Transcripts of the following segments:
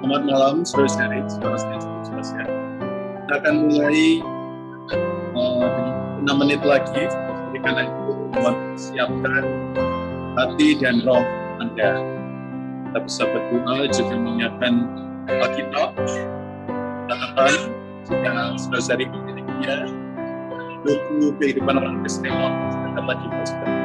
Selamat malam, saudara-saudari, saudara-saudara. Kita akan mulai 6 menit lagi. Jadi karena itu mempersiapkan hati dan roh Anda. Kita bisa berdoa juga mengingatkan Alkitab, catatan jika saudara-saudari memilikinya, buku kehidupan orang Kristen akan lagi bersedia.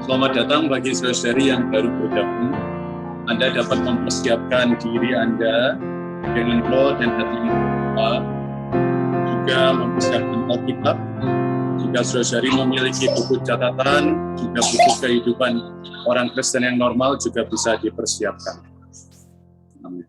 Selamat datang bagi saudari yang baru bergabung. Anda dapat mempersiapkan diri Anda dengan roh dan hati yang terbuka, juga mempersiapkan Alkitab. Jika saudari memiliki buku catatan, juga buku kehidupan orang Kristen yang normal juga bisa dipersiapkan. Amin.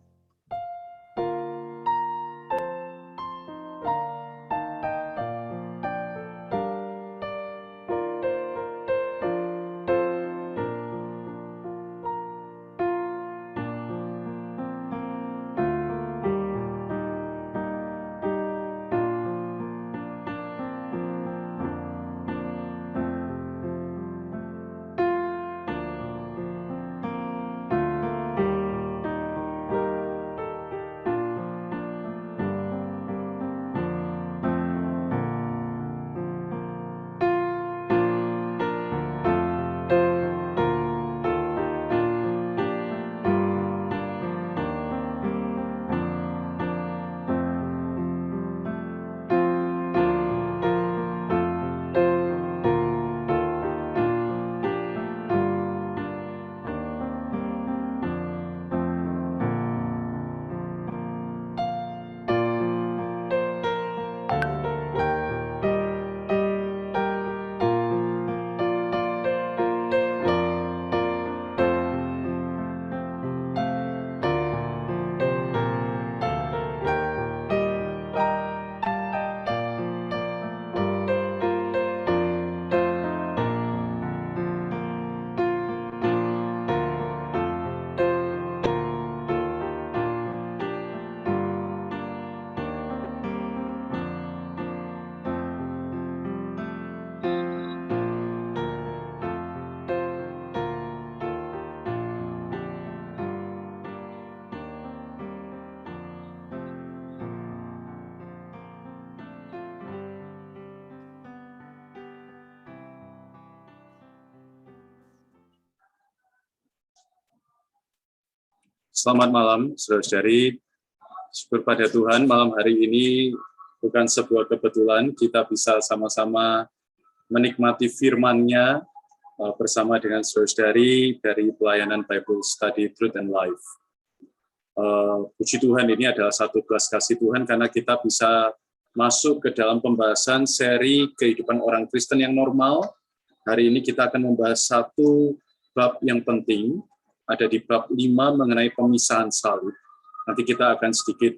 Selamat malam, saudara-saudari. Syukur pada Tuhan, malam hari ini bukan sebuah kebetulan kita bisa sama-sama menikmati firman-Nya bersama dengan saudara-saudari dari pelayanan Bible Study Truth and Life. Puji Tuhan, ini adalah satu belas kasih Tuhan karena kita bisa masuk ke dalam pembahasan seri kehidupan orang Kristen yang normal. Hari ini kita akan membahas satu bab yang penting, ada di bab 5 mengenai pemisahan salib. Nanti kita akan sedikit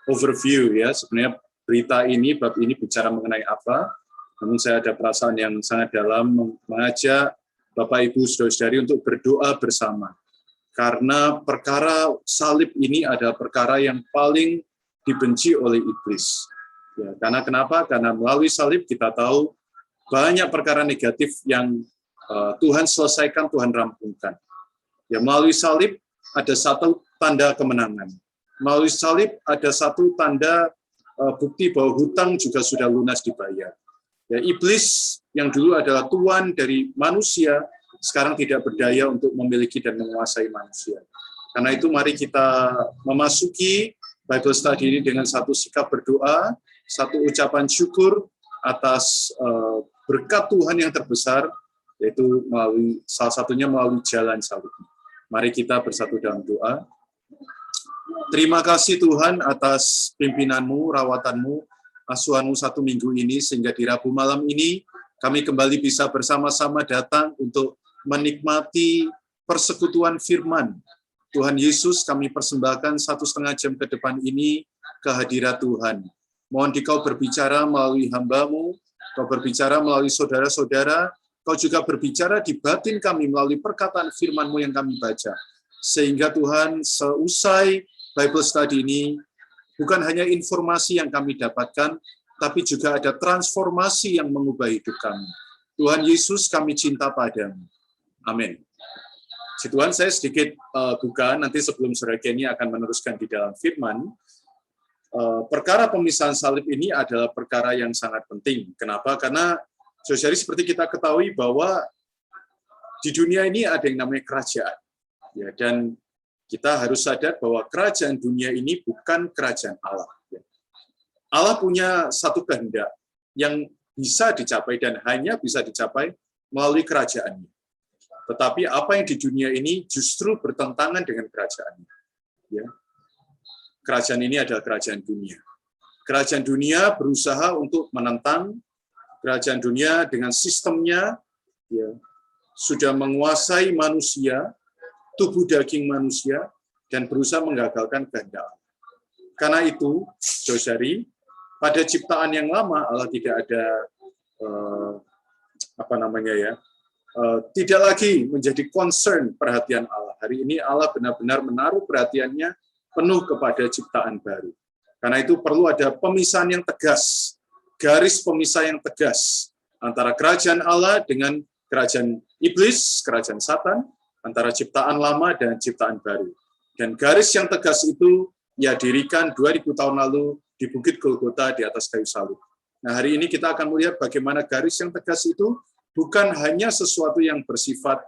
overview ya, sebenarnya berita ini, bab ini bicara mengenai apa. Namun saya ada perasaan yang sangat dalam mengajak Bapak Ibu Saudara-saudari untuk berdoa bersama. Karena perkara salib ini adalah perkara yang paling dibenci oleh iblis. Ya, karena kenapa? Karena melalui salib kita tahu banyak perkara negatif yang Tuhan selesaikan, Tuhan rampungkan. Ya, melalui salib ada satu tanda kemenangan. Melalui salib ada satu tanda bukti bahwa hutang juga sudah lunas dibayar. Ya, iblis yang dulu adalah tuan dari manusia, sekarang tidak berdaya untuk memiliki dan menguasai manusia. Karena itu mari kita memasuki Bible Study ini dengan satu sikap berdoa, satu ucapan syukur atas berkat Tuhan yang terbesar, yaitu melalui salah satunya melalui jalan salib. Mari kita bersatu dalam doa. Terima kasih Tuhan atas pimpinanmu, rawatanmu, asuhanmu satu minggu ini, sehingga di Rabu malam ini kami kembali bisa bersama-sama datang untuk menikmati persekutuan firman. Tuhan Yesus, kami persembahkan 1,5 jam ke depan ini ke hadirat Tuhan. Mohon Dikau berbicara melalui hamba-Mu, Kau berbicara melalui saudara-saudara, Kau juga berbicara di batin kami melalui perkataan firman-Mu yang kami baca. Sehingga Tuhan, seusai Bible Study ini, bukan hanya informasi yang kami dapatkan, tapi juga ada transformasi yang mengubah hidup kami. Tuhan Yesus, kami cinta padamu. Amin. Si Tuhan, saya sedikit buka, nanti sebelum Saudara Kenny akan meneruskan di dalam firman. Perkara pemisahan salib ini adalah perkara yang sangat penting. Kenapa? Karena saudara, seperti kita ketahui bahwa di dunia ini ada yang namanya kerajaan. Ya, dan kita harus sadar bahwa kerajaan dunia ini bukan kerajaan Allah. Ya. Allah punya satu kehendak yang bisa dicapai dan hanya bisa dicapai melalui kerajaannya. Tetapi apa yang di dunia ini justru bertentangan dengan kerajaannya. Ya. Kerajaan ini adalah kerajaan dunia. Kerajaan dunia berusaha untuk menentang. Kerajaan dunia dengan sistemnya ya, sudah menguasai manusia, tubuh daging manusia, dan berusaha menggagalkan kehendak. Karena itu, saudari, pada ciptaan yang lama Allah tidak ada tidak lagi menjadi concern perhatian Allah. Hari ini Allah benar-benar menaruh perhatiannya penuh kepada ciptaan baru. Karena itu perlu ada pemisahan yang tegas. Garis pemisah yang tegas antara kerajaan Allah dengan kerajaan iblis, kerajaan Satan, antara ciptaan lama dan ciptaan baru. Dan garis yang tegas itu ia dirikan 2000 tahun lalu di Bukit Golgota di atas kayu salib. Nah, hari ini kita akan melihat bagaimana garis yang tegas itu bukan hanya sesuatu yang bersifat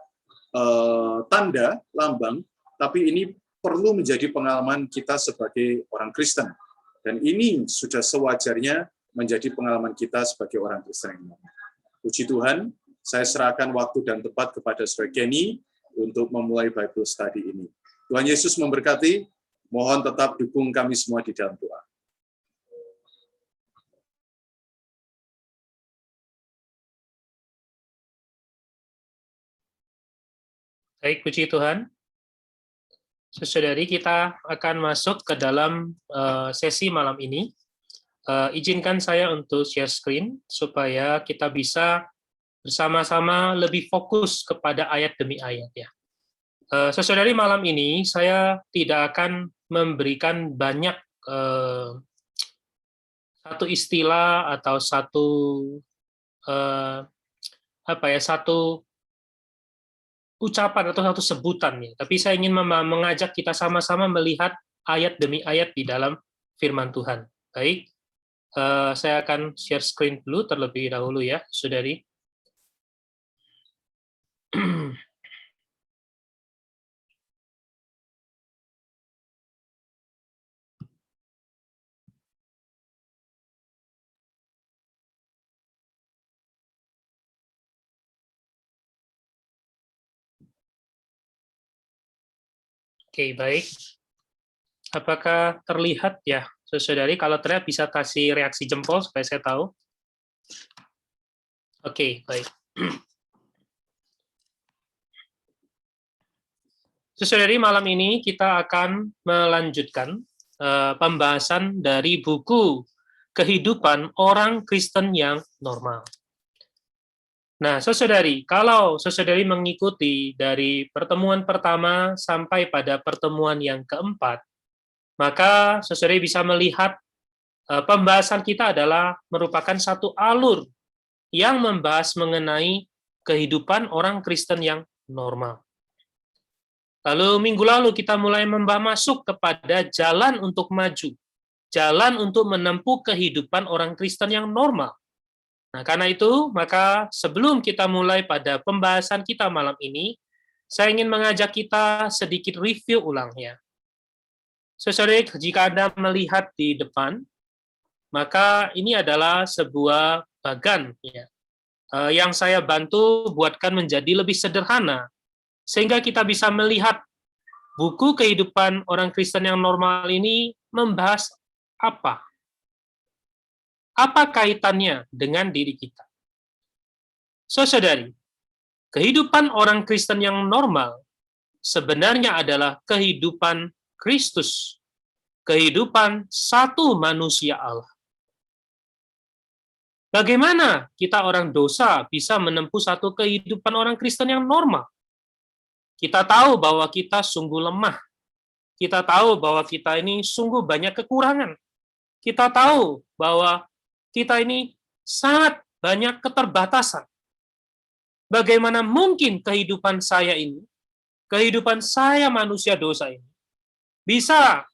tanda, lambang, tapi ini perlu menjadi pengalaman kita sebagai orang Kristen. Dan ini sudah sewajarnya menjadi pengalaman kita sebagai orang Kristen. Puji Tuhan, saya serahkan waktu dan tempat kepada Saudara Kenny untuk memulai Bible Study ini. Tuhan Yesus memberkati, mohon tetap dukung kami semua di dalam doa. Baik, puji Tuhan. Saudari, kita akan masuk ke dalam sesi malam ini. Izinkan saya untuk share screen supaya kita bisa bersama-sama lebih fokus kepada ayat demi ayat ya. Saudari, malam ini saya tidak akan memberikan banyak satu istilah atau satu satu ucapan atau satu sebutan ya. Tapi saya ingin mengajak kita sama-sama melihat ayat demi ayat di dalam firman Tuhan. Baik. Saya akan share screen dulu terlebih dahulu ya, saudari. Oke, baik. Apakah terlihat ya, saudari? Kalau terlihat bisa kasih reaksi jempol supaya saya tahu. Oke, baik. Saudari, malam ini kita akan melanjutkan pembahasan dari buku Kehidupan Orang Kristen yang Normal. Nah, saudari, kalau saudari mengikuti dari pertemuan pertama sampai pada pertemuan yang keempat, maka saudari bisa melihat pembahasan kita adalah merupakan satu alur yang membahas mengenai kehidupan orang Kristen yang normal. Lalu minggu lalu kita mulai masuk kepada jalan untuk maju, jalan untuk menempuh kehidupan orang Kristen yang normal. Nah, karena itu, maka sebelum kita mulai pada pembahasan kita malam ini, saya ingin mengajak kita sedikit review ulang ya. Saudara, jika Anda melihat di depan, maka ini adalah sebuah bagan ya, yang saya bantu buatkan menjadi lebih sederhana, sehingga kita bisa melihat buku Kehidupan Orang Kristen yang Normal ini membahas apa? Apa kaitannya dengan diri kita? Saudari, kehidupan orang Kristen yang normal sebenarnya adalah kehidupan Kristus, kehidupan satu manusia Allah. Bagaimana kita orang dosa bisa menempuh satu kehidupan orang Kristen yang normal? Kita tahu bahwa kita sungguh lemah. Kita tahu bahwa kita ini sungguh banyak kekurangan. Kita tahu bahwa kita ini sangat banyak keterbatasan. Bagaimana mungkin kehidupan saya ini, kehidupan saya manusia dosa ini, bisa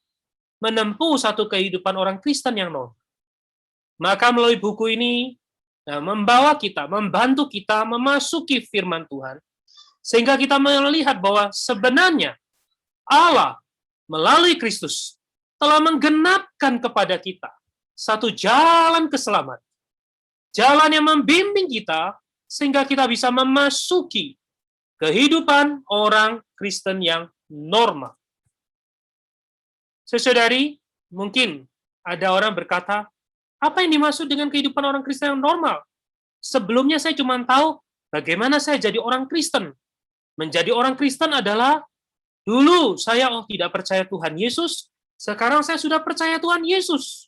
menempuh satu kehidupan orang Kristen yang normal? Maka melalui buku ini, membawa kita, membantu kita memasuki firman Tuhan, sehingga kita melihat bahwa sebenarnya Allah melalui Kristus telah menggenapkan kepada kita satu jalan keselamatan. Jalan yang membimbing kita sehingga kita bisa memasuki kehidupan orang Kristen yang normal. Saudari, mungkin ada orang berkata, apa yang dimaksud dengan kehidupan orang Kristen yang normal? Sebelumnya saya cuma tahu bagaimana saya jadi orang Kristen. Menjadi orang Kristen adalah dulu saya tidak percaya Tuhan Yesus, sekarang saya sudah percaya Tuhan Yesus.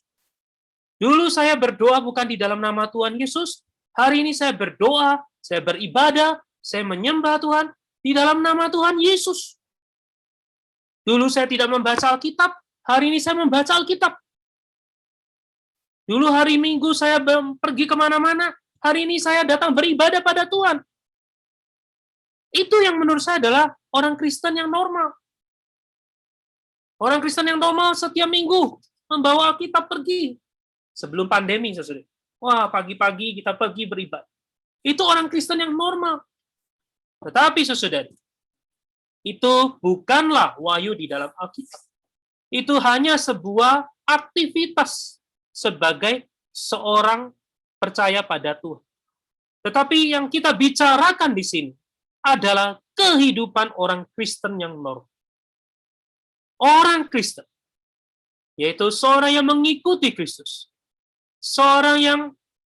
Dulu saya berdoa bukan di dalam nama Tuhan Yesus, hari ini saya berdoa, saya beribadah, saya menyembah Tuhan di dalam nama Tuhan Yesus. Dulu saya tidak membaca Alkitab, hari ini saya membaca Alkitab. Dulu hari Minggu saya pergi kemana-mana, hari ini saya datang beribadah pada Tuhan. Itu yang menurut saya adalah orang Kristen yang normal. Orang Kristen yang normal setiap minggu membawa Alkitab pergi. Sebelum pandemi, saudara. Wah, pagi-pagi kita pergi beribadah. Itu orang Kristen yang normal. Tetapi, saudara, itu bukanlah wahyu di dalam Alkitab. Itu hanya sebuah aktivitas sebagai seorang percaya pada Tuhan. Tetapi yang kita bicarakan di sini adalah kehidupan orang Kristen yang normal. Orang Kristen, yaitu seorang yang mengikuti Kristus, seorang yang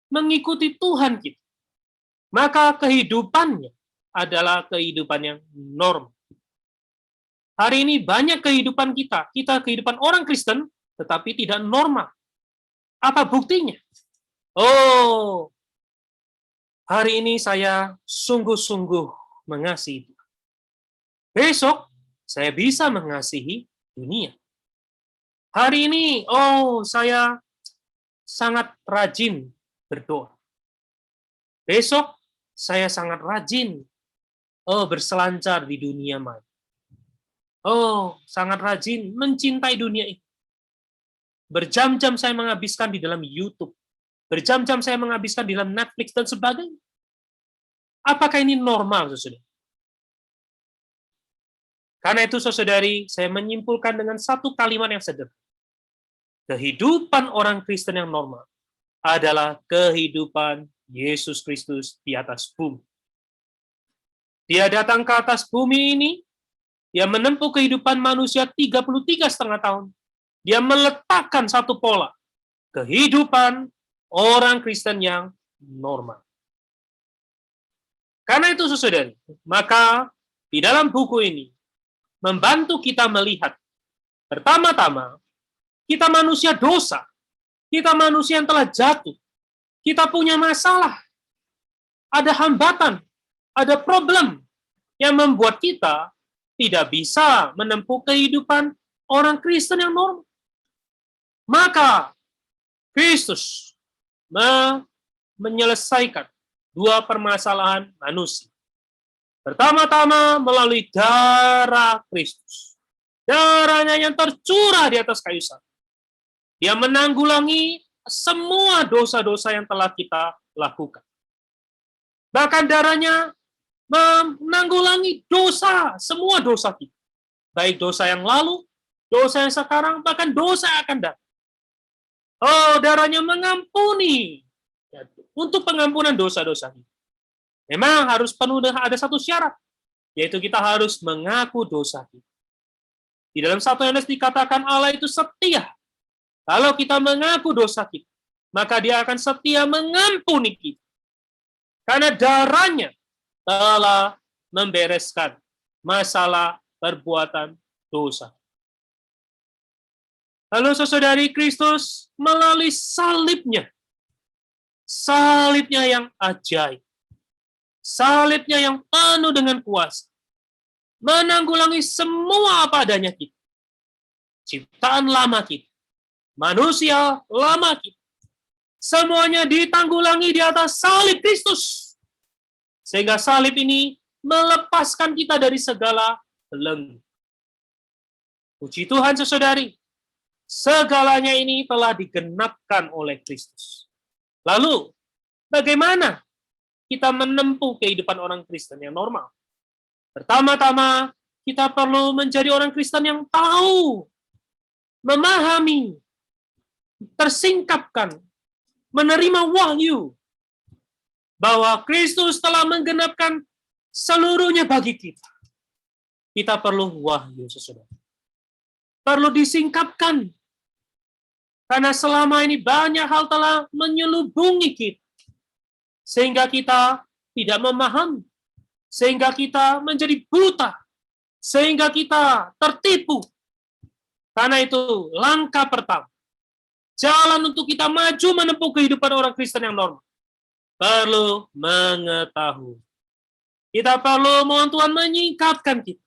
mengikuti Tuhan kita, maka kehidupannya adalah kehidupan yang normal. Hari ini banyak kehidupan kita kehidupan orang Kristen, tetapi tidak normal. Apa buktinya? Oh, hari ini saya sungguh-sungguh mengasihi Tuhan. Besok, saya bisa mengasihi dunia. Hari ini, saya sangat rajin berdoa. Besok, saya sangat rajin berselancar di dunia maya. Sangat rajin mencintai dunia ini. Berjam-jam saya menghabiskan di dalam YouTube. Berjam-jam saya menghabiskan di dalam Netflix dan sebagainya. Apakah ini normal, saudara? Karena itu, saudari, saya menyimpulkan dengan satu kalimat yang sederhana. Kehidupan orang Kristen yang normal adalah kehidupan Yesus Kristus di atas bumi. Dia datang ke atas bumi ini Dia menempuh kehidupan manusia 33,5 tahun. Dia meletakkan satu pola kehidupan orang Kristen yang normal. Karena itu, saudari, maka di dalam buku ini membantu kita melihat, pertama-tama, kita manusia dosa, kita manusia yang telah jatuh, kita punya masalah, ada hambatan, ada problem yang membuat kita tidak bisa menempuh kehidupan orang Kristen yang normal. Maka Kristus menyelesaikan dua permasalahan manusia. Pertama-tama melalui darah Kristus. Darahnya yang tercurah di atas kayu salib. Dia menanggulangi semua dosa-dosa yang telah kita lakukan. Bahkan darahnya menanggulangi dosa, semua dosa kita. Baik dosa yang lalu, dosa yang sekarang, bahkan dosa yang akan datang. Oh, darahnya mengampuni. Untuk pengampunan dosa-dosa kita. Memang harus penuh dengan ada satu syarat, yaitu kita harus mengaku dosa kita. Di dalam 1 Yohanes dikatakan Allah itu setia. Kalau kita mengaku dosa kita, maka dia akan setia mengampuni kita. Karena darahnya telah membereskan masalah perbuatan dosa. Lalu saudari, Kristus melalui salibnya yang ajaib, salibnya yang penuh dengan kuasa, menanggulangi semua apa adanya kita, ciptaan lama kita, manusia lama kita, semuanya ditanggulangi di atas salib Kristus, sehingga salib ini melepaskan kita dari segala belenggu. Puji Tuhan, saudari, segalanya ini telah digenapkan oleh Kristus. Lalu, bagaimana kita menempuh kehidupan orang Kristen yang normal? Pertama-tama, kita perlu menjadi orang Kristen yang tahu, memahami, tersingkapkan, menerima wahyu, bahwa Kristus telah menggenapkan seluruhnya bagi kita. Kita perlu wahyu, saudara. Perlu disingkapkan. Karena selama ini banyak hal telah menyelubungi kita. Sehingga kita tidak memahami. Sehingga kita menjadi buta. Sehingga kita tertipu. Karena itu langkah pertama. Jalan untuk kita maju menempuh kehidupan orang Kristen yang normal. Perlu mengetahui. Kita perlu mohon Tuhan menyingkapkan kita.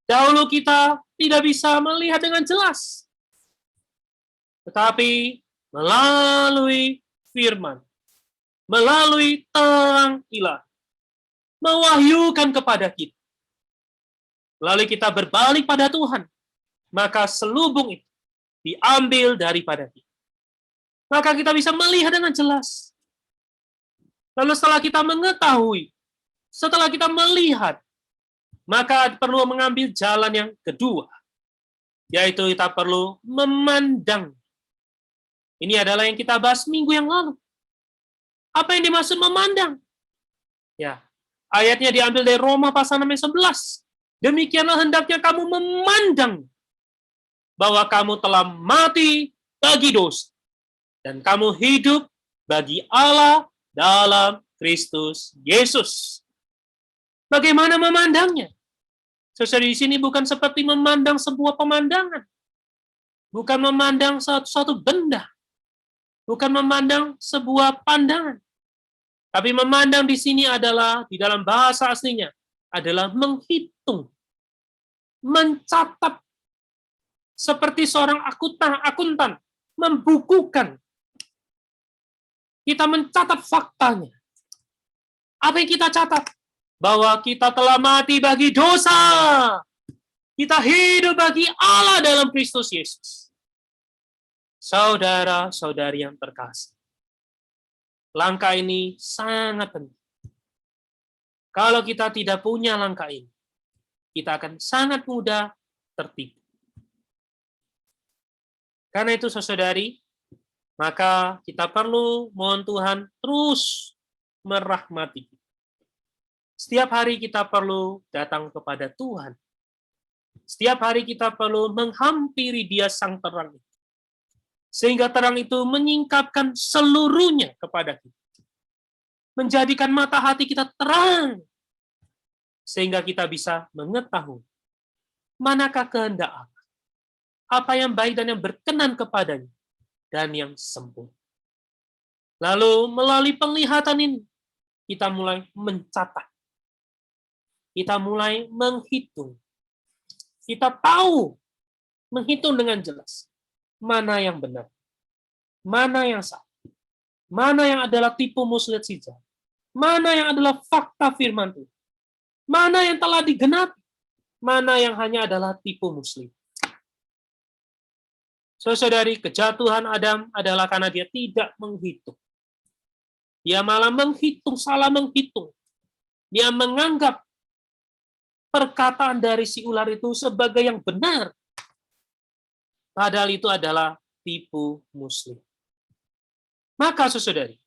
Dahulu kita tidak bisa melihat dengan jelas. Tetapi melalui firman, melalui terang ilahi, mewahyukan kepada kita. Lalu kita berbalik pada Tuhan, maka selubung itu diambil daripada kita. Maka kita bisa melihat dengan jelas. Lalu setelah kita mengetahui, setelah kita melihat, maka perlu mengambil jalan yang kedua, yaitu kita perlu memandang. Ini adalah yang kita bahas minggu yang lalu. Apa yang dimaksud memandang? Ya, ayatnya diambil dari Roma pasal 11. Demikianlah hendaknya kamu memandang bahwa kamu telah mati bagi dosa dan kamu hidup bagi Allah dalam Kristus Yesus. Bagaimana memandangnya? Saudara, di sini bukan seperti memandang sebuah pemandangan. Bukan memandang suatu benda. Bukan memandang sebuah pandangan. Tapi memandang di sini adalah, di dalam bahasa aslinya, adalah menghitung. Mencatat. Seperti seorang akuntan. Membukukan. Kita mencatat faktanya. Apa yang kita catat? Bahwa kita telah mati bagi dosa. Kita hidup bagi Allah dalam Kristus Yesus. Saudara-saudari yang terkasih. Langkah ini sangat penting. Kalau kita tidak punya langkah ini, kita akan sangat mudah tertipu. Karena itu, saudari, maka kita perlu mohon Tuhan terus merahmati kita. Setiap hari kita perlu datang kepada Tuhan Setiap hari kita perlu menghampiri Dia Sang Terang, sehingga terang itu menyingkapkan seluruhnya kepada kita. Menjadikan mata hati kita terang, sehingga kita bisa mengetahui manakah kehendak Allah, apa yang baik dan yang berkenan kepadanya, dan yang sempurna. Lalu melalui penglihatan ini, kita mulai mencatat. Kita mulai menghitung. Kita tahu, menghitung dengan jelas, mana yang benar, mana yang salah, mana yang adalah tipu muslihat si jahat, mana yang adalah fakta firman Tuhan, mana yang telah digenapi, mana yang hanya adalah tipu muslim. Saudari, kejatuhan Adam adalah karena dia tidak menghitung. Dia malah menghitung, salah menghitung. Dia menganggap perkataan dari si ular itu sebagai yang benar. Padahal itu adalah tipu muslim. Maka, saudari,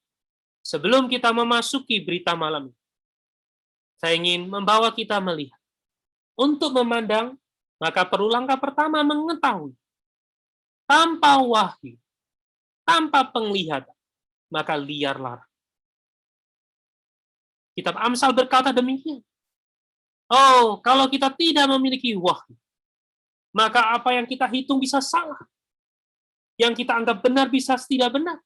sebelum kita memasuki berita malam ini, saya ingin membawa kita melihat. Untuk memandang, maka perlu langkah pertama mengetahui. Tanpa wahyu, tanpa penglihatan, maka liar lara. Kitab Amsal berkata demikian. Oh, kalau kita tidak memiliki wahyu, maka apa yang kita hitung bisa salah. Yang kita anggap benar bisa tidak benar.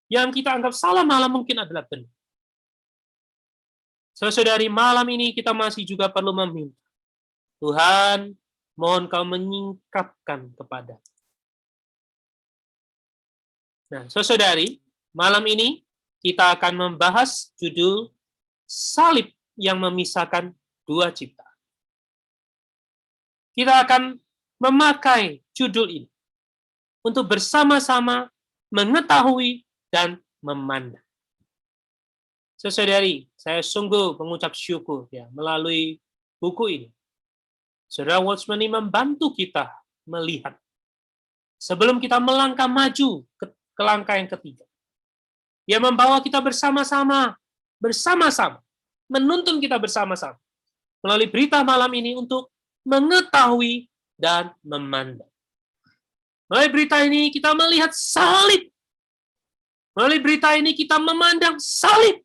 Yang kita anggap salah malah mungkin adalah benar. Saudari, malam ini kita masih juga perlu meminta. Tuhan, mohon Kau menyingkapkan kepada. Nah, saudari, malam ini kita akan membahas judul salib yang memisahkan dua ciptaan. Kita akan memakai judul ini untuk bersama-sama mengetahui dan memandang. Saudari, saya sungguh mengucap syukur ya melalui buku ini. Saudara Watchman ini membantu kita melihat sebelum kita melangkah maju ke langkah yang ketiga. Dia membawa kita bersama-sama, menuntun kita bersama-sama melalui berita malam ini untuk mengetahui dan memandang. Melalui berita ini kita melihat salib. Melalui berita ini kita memandang salib.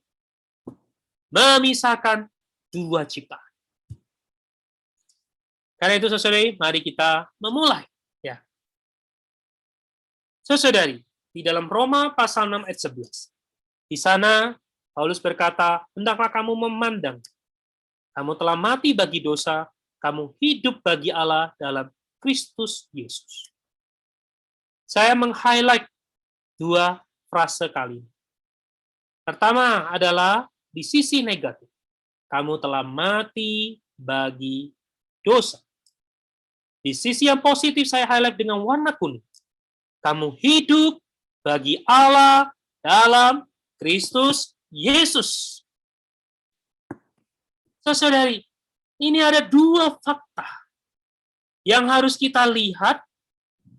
Memisahkan dua ciptaan. Karena itu, saudari, mari kita memulai. Ya. Saudari, di dalam Roma pasal 6 ayat 11. Di sana, Paulus berkata, hendaklah kamu memandang. Kamu telah mati bagi dosa, kamu hidup bagi Allah dalam Kristus Yesus. Saya meng-highlight dua frase kali ini. Pertama adalah di sisi negatif. Kamu telah mati bagi dosa. Di sisi yang positif saya highlight dengan warna kuning. Kamu hidup bagi Allah dalam Kristus Yesus. Saudari, ini ada dua fakta yang harus kita lihat,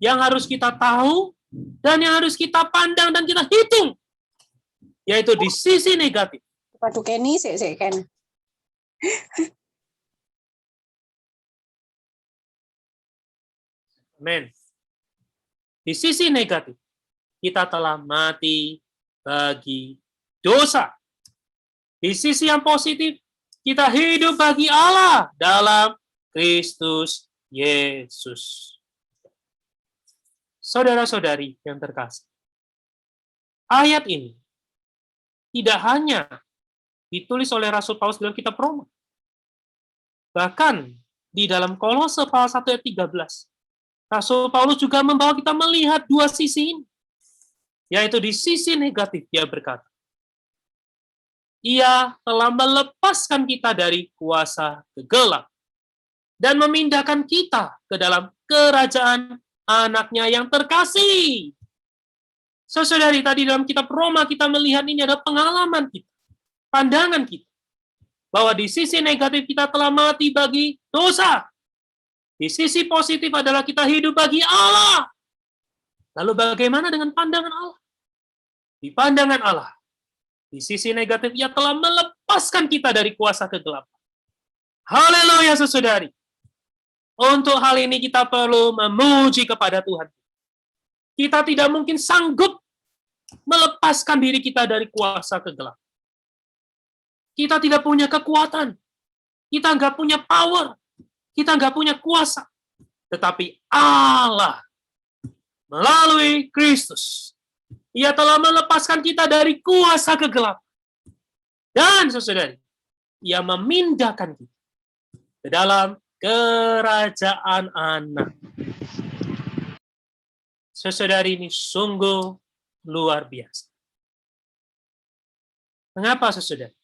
yang harus kita tahu, dan yang harus kita pandang dan kita hitung, yaitu di sisi negatif. Waduh, Kenny, Ken. Amen. Di sisi negatif, kita telah mati bagi dosa. Di sisi yang positif, kita hidup bagi Allah dalam Kristus Yesus. Saudara-saudari yang terkasih, ayat ini tidak hanya ditulis oleh Rasul Paulus dalam kitab Roma. Bahkan di dalam Kolose pasal 1 ayat 13, Rasul Paulus juga membawa kita melihat dua sisi ini. Yaitu di sisi negatif, dia berkata, ia telah melepaskan kita dari kuasa gelap dan memindahkan kita ke dalam kerajaan anaknya yang terkasih. Saudari, tadi dalam kitab Roma kita melihat ini ada pengalaman kita, pandangan kita, bahwa di sisi negatif kita telah mati bagi dosa. Di sisi positif adalah kita hidup bagi Allah. Lalu bagaimana dengan pandangan Allah? Di pandangan Allah, di sisi negatif, ia telah melepaskan kita dari kuasa kegelapan. Haleluya, saudari. Untuk hal ini kita perlu memuji kepada Tuhan. Kita tidak mungkin sanggup melepaskan diri kita dari kuasa kegelapan. Kita tidak punya kekuatan. Kita nggak punya power. Kita nggak punya kuasa. Tetapi Allah melalui Kristus, Ia telah melepaskan kita dari kuasa kegelapan. Dan saudari, Ia memindahkan kita ke dalam kerajaan anak. Saudari, ini sungguh luar biasa. Mengapa, saudari?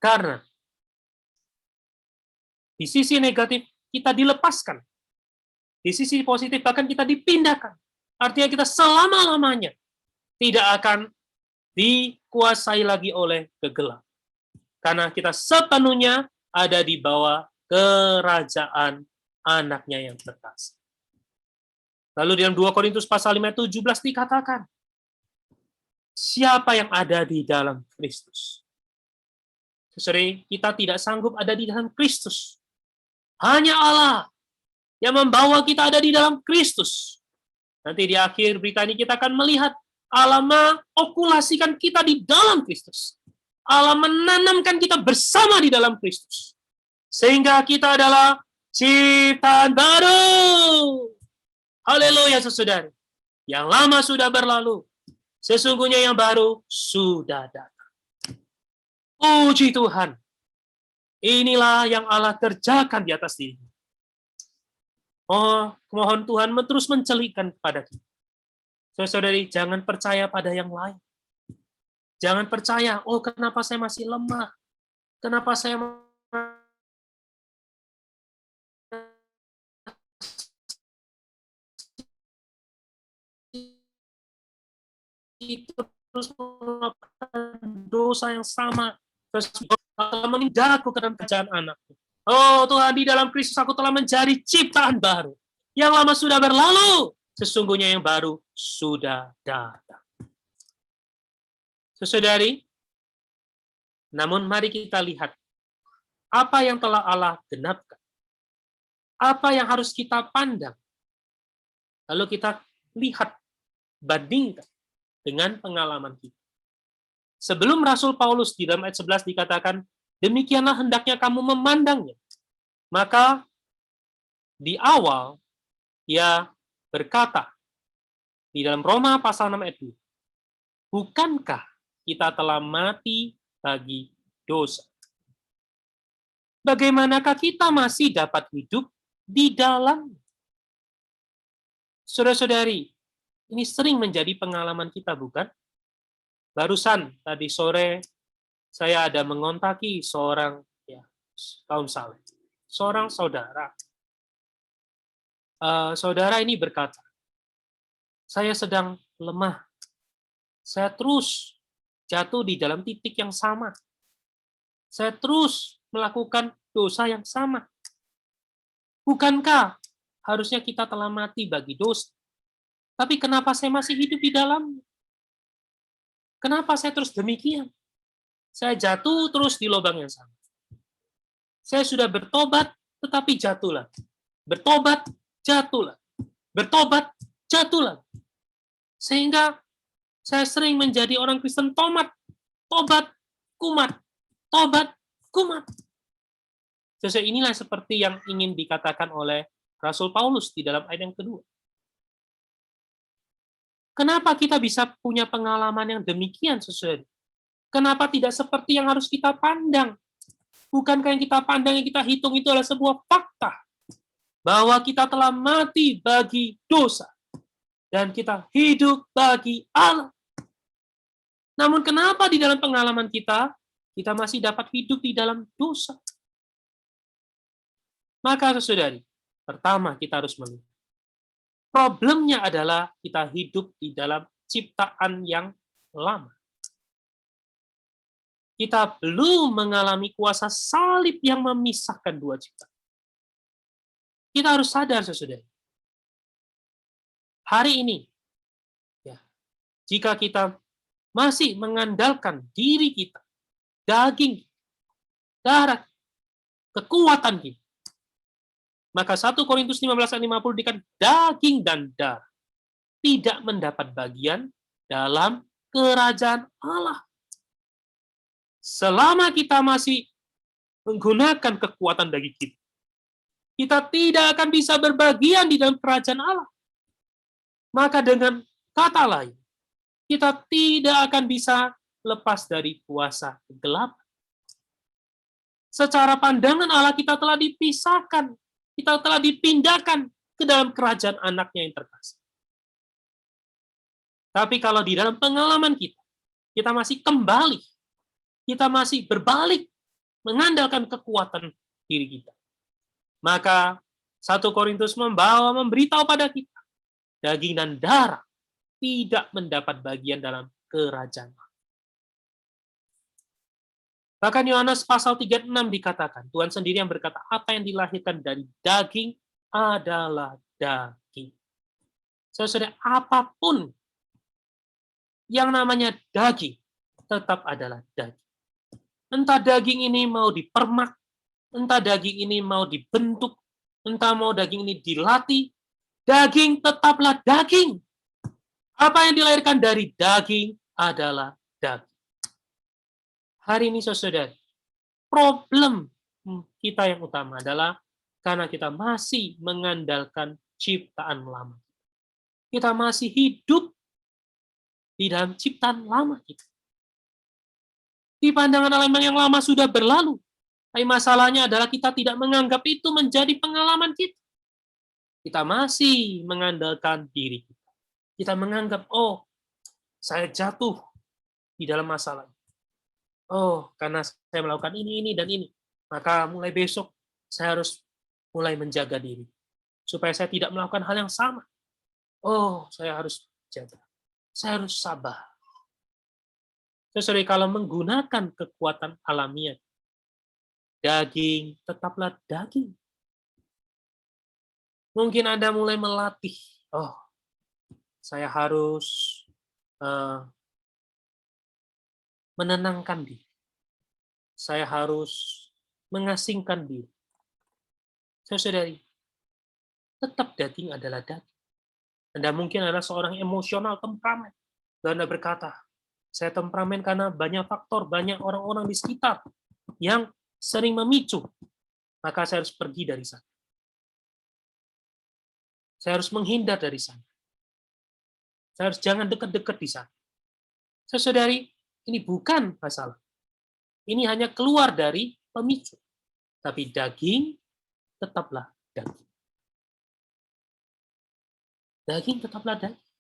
Karena di sisi negatif kita dilepaskan. Di sisi positif bahkan kita dipindahkan. Artinya kita selama-lamanya tidak akan dikuasai lagi oleh kegelapan. Karena kita sepenuhnya ada di bawah kerajaan anaknya yang terkasih. Lalu dalam 2 Korintus pasal 5 ayat 17 dikatakan, siapa yang ada di dalam Kristus? Saudari, kita tidak sanggup ada di dalam Kristus. Hanya Allah yang membawa kita ada di dalam Kristus. Nanti di akhir berita ini kita akan melihat Allah mengokulasikan kita di dalam Kristus. Allah menanamkan kita bersama di dalam Kristus. Sehingga kita adalah ciptaan baru. Haleluya, saudari. Yang lama sudah berlalu. Sesungguhnya yang baru sudah datang. Puji Tuhan. Inilah yang Allah kerjakan di atas diri. Oh, mohon Tuhan terus mencelikkan kepada kita. Saudari, jangan percaya pada yang lain. Jangan percaya, oh kenapa saya masih lemah? Kenapa saya terus melakukan dosa yang sama? Terus telah memindahku ke dalam kerajaan anakku. Oh Tuhan, di dalam Kristus aku telah menjadi ciptaan baru. Yang lama sudah berlalu, sesungguhnya yang baru sudah datang. Saudari, namun mari kita lihat apa yang telah Allah genapkan. Apa yang harus kita pandang. Lalu kita lihat, bandingkan dengan pengalaman kita. Sebelum Rasul Paulus di dalam ayat 11 dikatakan, demikianlah hendaknya kamu memandangnya. Maka di awal ia berkata di dalam Roma pasal 6 ayat 2, bukankah kita telah mati bagi dosa? Bagaimanakah kita masih dapat hidup di dalam? Saudara-saudari, ini sering menjadi pengalaman kita, bukan? Barusan tadi sore saya ada mengontaki seorang kaum saleh, seorang saudara. Saudara ini berkata, saya sedang lemah, saya terus jatuh di dalam titik yang sama, saya terus melakukan dosa yang sama. Bukankah harusnya kita telah mati bagi dosa? Tapi kenapa saya masih hidup di dalamnya? Kenapa saya terus demikian? Saya jatuh terus di lubang yang sama. Saya sudah bertobat, tetapi jatuh lagi. Bertobat, jatuh lagi. Bertobat, jatuh lagi. Sehingga saya sering menjadi orang Kristen tobat, kumat. Tobat, kumat. Sesuai inilah seperti yang ingin dikatakan oleh Rasul Paulus di dalam ayat yang kedua. Kenapa kita bisa punya pengalaman yang demikian, saudara? Kenapa tidak seperti yang harus kita pandang? Bukankah yang kita pandang, yang kita hitung itu adalah sebuah fakta bahwa kita telah mati bagi dosa dan kita hidup bagi Allah. Namun kenapa di dalam pengalaman kita masih dapat hidup di dalam dosa? Maka, saudari, pertama kita harus melihat. Problemnya adalah kita hidup di dalam ciptaan yang lama. Kita belum mengalami kuasa salib yang memisahkan dua ciptaan. Kita harus sadar, saudara. Hari ini, jika kita masih mengandalkan diri kita, daging, darah, kekuatan kita, Maka 1 Korintus 15 ayat 50 dikatakan daging dan darah tidak mendapat bagian dalam kerajaan Allah. Selama kita masih menggunakan kekuatan daging kita, kita tidak akan bisa berbagian di dalam kerajaan Allah. Maka dengan kata lain, kita tidak akan bisa lepas dari kuasa kegelapan. Secara pandangan Allah kita telah dipisahkan, kita telah dipindahkan ke dalam kerajaan anaknya yang terkasih. Tapi kalau di dalam pengalaman kita masih kembali, kita masih berbalik, mengandalkan kekuatan diri kita. Maka 1 Korintus memberitahu pada kita, daging dan darah tidak mendapat bagian dalam kerajaan. Bahkan Yohanes pasal 36 dikatakan, Tuhan sendiri yang berkata, apa yang dilahirkan dari daging adalah daging. Saudara, apapun yang namanya daging, tetap adalah daging. Entah daging ini mau dipermak, entah daging ini mau dibentuk, entah mau daging ini dilatih, daging tetaplah daging. Apa yang dilahirkan dari daging adalah daging. Hari ini, saudara, problem kita yang utama adalah karena kita masih mengandalkan ciptaan lama. Kita masih hidup di dalam ciptaan lama kita. Di pandangan Allah yang lama sudah berlalu. Tapi masalahnya adalah kita tidak menganggap itu menjadi pengalaman kita. Kita masih mengandalkan diri kita. Kita menganggap, oh, saya jatuh di dalam masalah. Oh, karena saya melakukan ini, dan ini. Maka mulai besok, saya harus mulai menjaga diri. Supaya saya tidak melakukan hal yang sama. Oh, saya harus jaga. Saya harus sabar. Saudara, kalau menggunakan kekuatan alamiah, daging tetaplah daging. Mungkin Anda mulai melatih, oh, saya harus menenangkan diri. Saya harus mengasingkan diri. Saudari, tetap daging adalah daging. Anda mungkin adalah seorang emosional temperamen. Dan Anda berkata, saya temperamen karena banyak faktor, banyak orang-orang di sekitar yang sering memicu. Maka saya harus pergi dari sana. Saya harus menghindar dari sana. Saya harus jangan dekat-dekat di sana. Saudari, ini bukan masalah. Ini hanya keluar dari pemicu. Tapi daging tetaplah daging. Daging tetaplah daging.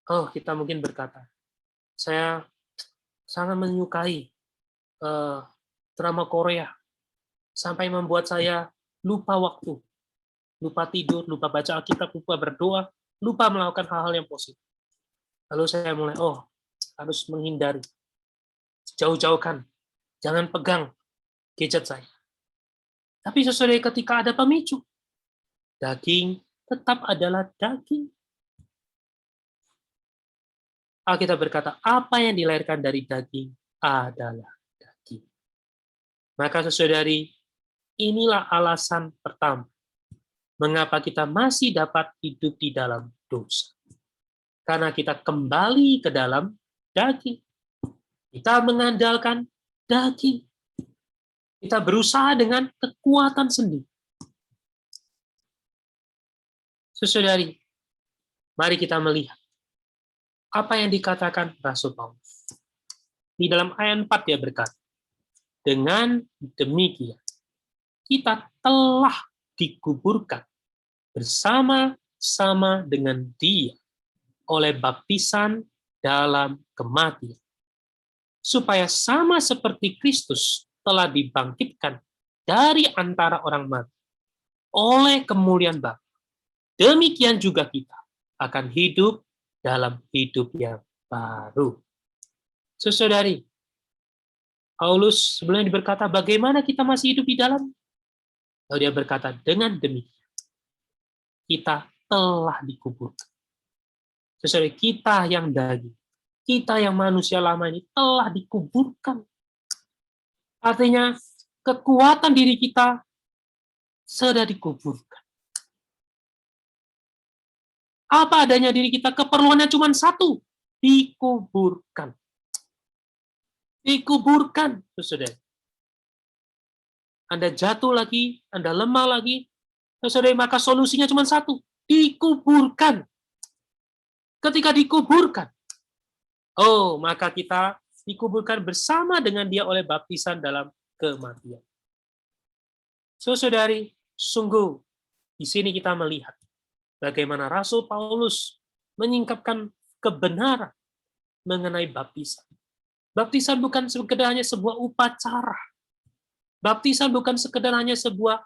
Oh, kita mungkin berkata, saya sangat menyukai drama Korea sampai membuat saya lupa waktu, lupa tidur, lupa baca Alkitab, lupa berdoa, lupa melakukan hal-hal yang positif. Lalu saya mulai, oh, harus menghindari, jauh-jauhkan, jangan pegang gadget saya. Tapi sesuai ketika ada pemicu, daging tetap adalah daging. Alkitab berkata, apa yang dilahirkan dari daging adalah daging. Maka saudari, inilah alasan pertama, mengapa kita masih dapat hidup di dalam dosa. Karena kita kembali ke dalam daging. Kita mengandalkan daging. Kita berusaha dengan kekuatan sendiri. Saudari, mari kita melihat apa yang dikatakan Rasul Paulus. Di dalam ayat 4 dia berkata, dengan demikian, kita telah dikuburkan bersama-sama dengan Dia oleh baptisan dalam kematian, supaya sama seperti Kristus telah dibangkitkan dari antara orang mati oleh kemuliaan Bapa, demikian juga kita akan hidup dalam hidup yang baru. Saudari, Paulus sebelumnya berkata, bagaimana kita masih hidup di dalam? Lalu dia berkata, dengan demikian, kita telah dikuburkan. Saudari, kita yang daging, kita yang manusia lama ini telah dikuburkan. Artinya, kekuatan diri kita sudah dikuburkan. Apa adanya diri kita, keperluannya cuma satu, dikuburkan. Dikuburkan, saudara. Anda jatuh lagi, Anda lemah lagi, saudara, maka solusinya cuma satu, dikuburkan. Ketika dikuburkan, maka kita dikuburkan bersama dengan dia oleh baptisan dalam kematian. Saudari, sungguh di sini kita melihat bagaimana Rasul Paulus menyingkapkan kebenaran mengenai baptisan. Baptisan bukan sekedar hanya sebuah upacara. Baptisan bukan sekedar hanya sebuah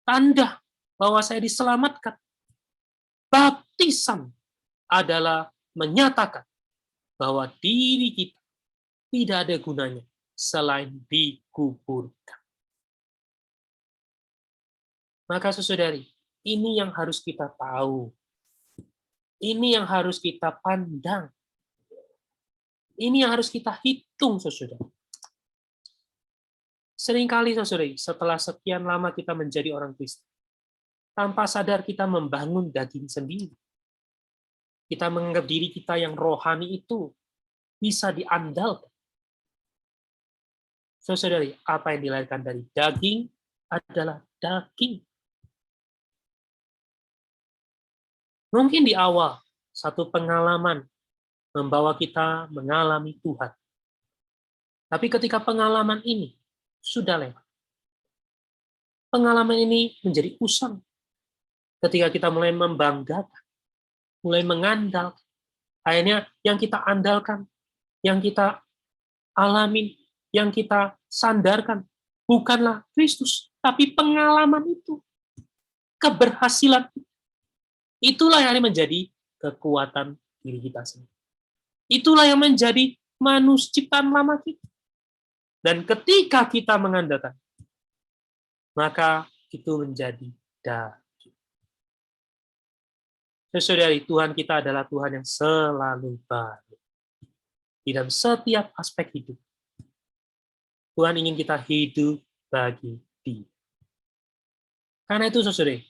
tanda bahwa saya diselamatkan. Baptisan adalah menyatakan bahwa diri kita tidak ada gunanya selain dikuburkan. Maka saudari, ini yang harus kita tahu. Ini yang harus kita pandang. Ini yang harus kita hitung, saudara. Seringkali, saudara, setelah sekian lama kita menjadi orang Kristen, tanpa sadar kita membangun daging sendiri. Kita menganggap diri kita yang rohani itu bisa diandalkan. Saudara, apa yang dilahirkan dari daging adalah daging. Mungkin di awal, satu pengalaman membawa kita mengalami Tuhan. Tapi ketika pengalaman ini sudah lewat, pengalaman ini menjadi usang. Ketika kita mulai membanggakan, mulai mengandalkan, akhirnya yang kita andalkan, yang kita alami, yang kita sandarkan, bukanlah Kristus, tapi pengalaman itu, keberhasilan. Itulah yang menjadi kekuatan diri kita sendiri. Itulah yang menjadi manusia ciptaan lama kita. Dan ketika kita mengandalkan, maka itu menjadi daging. Saudari, Tuhan kita adalah Tuhan yang selalu baik. Di dalam setiap aspek hidup, Tuhan ingin kita hidup bagi Dia. Karena itu, saudari,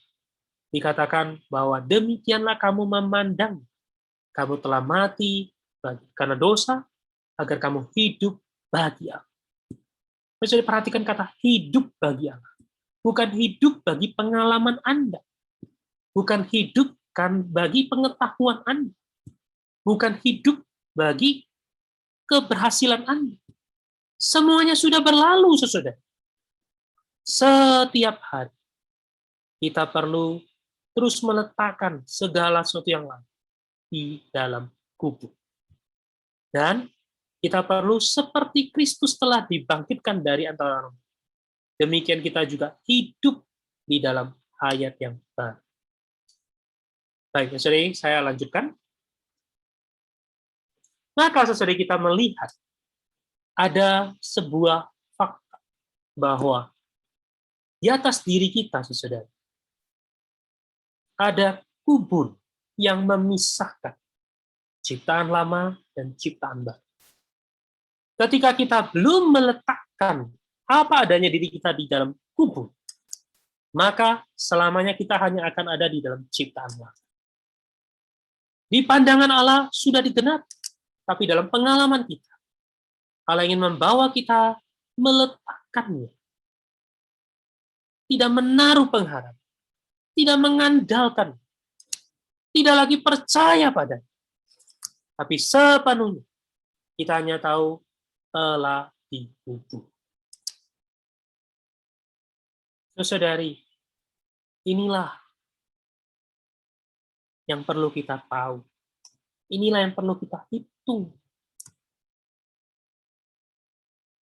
dikatakan bahwa demikianlah kamu memandang. Kamu telah mati karena dosa, agar kamu hidup bagi Allah. Saudara, perhatikan kata hidup bagi Allah. Bukan hidup bagi pengalaman Anda. Bukan hidup bagi pengetahuan Anda. Bukan hidup bagi keberhasilan Anda. Semuanya sudah berlalu, saudara. Setiap hari kita perlu terus meletakkan segala sesuatu yang lain di dalam kubur. Dan kita perlu seperti Kristus telah dibangkitkan dari antara orang. Demikian kita juga hidup di dalam hayat yang baru. Baik, saudari, saya lanjutkan. Maka saudari, kita melihat ada sebuah fakta bahwa di atas diri kita, saudari, ada kubur yang memisahkan ciptaan lama dan ciptaan baru. Ketika kita belum meletakkan apa adanya diri kita di dalam kubur, maka selamanya kita hanya akan ada di dalam ciptaan lama. Di pandangan Allah sudah digenapi, tapi dalam pengalaman kita, Allah ingin membawa kita meletakkannya. Tidak menaruh pengharapan, tidak mengandalkan, tidak lagi percaya padanya. Tapi sepenuhnya kita hanya tahu telah dikubur. Saudari, inilah yang perlu kita tahu. Inilah yang perlu kita hitung.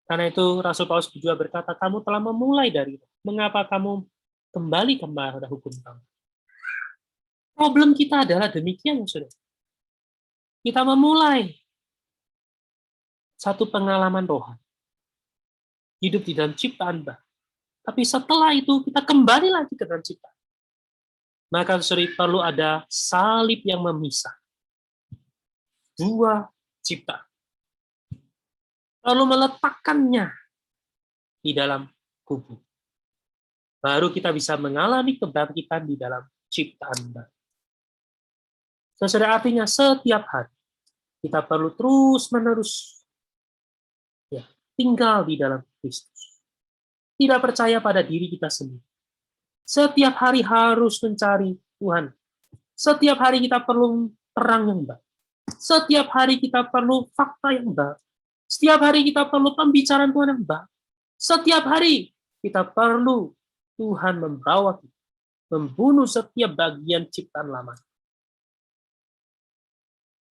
Karena itu Rasul Paulus juga berkata, kamu telah memulai dari itu. Mengapa kamu kembali kepada hukum kamu? Problem kita adalah demikian, saudara. Kita memulai satu pengalaman rohani, hidup di dalam ciptaan baru. Tapi setelah itu kita kembali lagi ke dalam ciptaan. Maka saudara, perlu ada salib yang memisah dua ciptaan. Lalu meletakkannya di dalam kubur. baru kita bisa mengalami kebangkitan di dalam ciptaan baru. Saudara, artinya setiap hari kita perlu terus-menerus ya, tinggal di dalam Kristus. Tidak percaya pada diri kita sendiri. Setiap hari harus mencari Tuhan. Setiap hari kita perlu terang yang baru. Setiap hari kita perlu fakta yang baru. Setiap hari kita perlu pembicaraan Tuhan yang baru. Setiap hari kita perlu Tuhan membawa kita, membunuh setiap bagian ciptaan lama.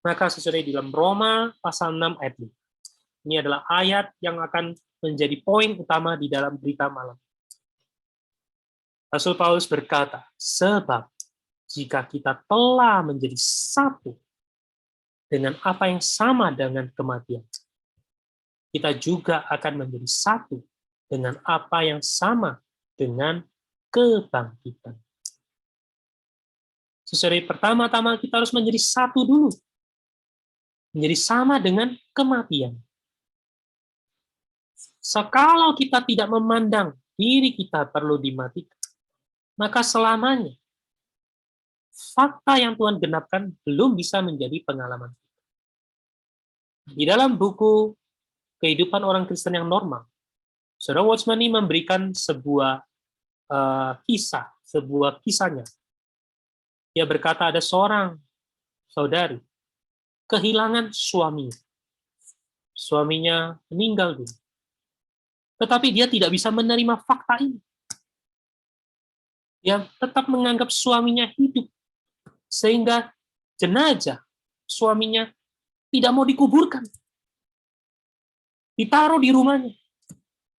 Maka sesuai di dalam Roma pasal 6 ayat 5. Ini adalah ayat yang akan menjadi poin utama di dalam berita malam. Rasul Paulus berkata, sebab jika kita telah menjadi satu dengan apa yang sama dengan kematian, kita juga akan menjadi satu dengan apa yang sama dengan kebangkitan. Sesuai pertama-tama kita harus menjadi satu dulu. Menjadi sama dengan kematian. Sekalau kita tidak memandang diri kita perlu dimatikan, maka selamanya fakta yang Tuhan genapkan belum bisa menjadi pengalaman kita. Di dalam buku Kehidupan Orang Kristen yang Normal, Saudara Watchman ini memberikan sebuah kisahnya. Dia berkata ada seorang saudari kehilangan suaminya. Suaminya meninggal dulu. Tetapi dia tidak bisa menerima fakta ini. Dia tetap menganggap suaminya hidup. Sehingga jenazah suaminya tidak mau dikuburkan. Ditaruh di rumahnya.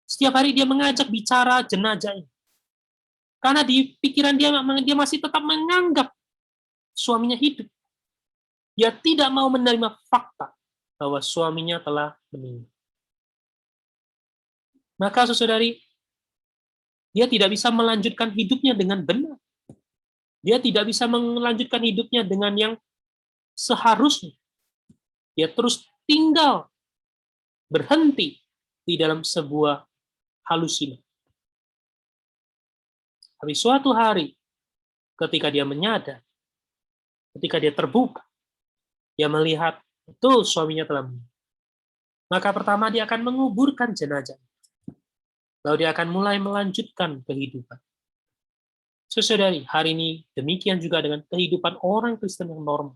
Setiap hari dia mengajak bicara jenazahnya. Karena di pikiran dia masih tetap menganggap suaminya hidup. Dia tidak mau menerima fakta bahwa suaminya telah meninggal. Maka saudari, dia tidak bisa melanjutkan hidupnya dengan benar. Dia tidak bisa melanjutkan hidupnya dengan yang seharusnya. Dia terus tinggal berhenti di dalam sebuah halusinasi. Tapi suatu hari, ketika dia menyadar, ketika dia terbuka, dia melihat betul suaminya telah meninggal. Maka pertama dia akan menguburkan jenazah. Lalu dia akan mulai melanjutkan kehidupan. Saudari, hari ini demikian juga dengan kehidupan orang Kristen yang normal.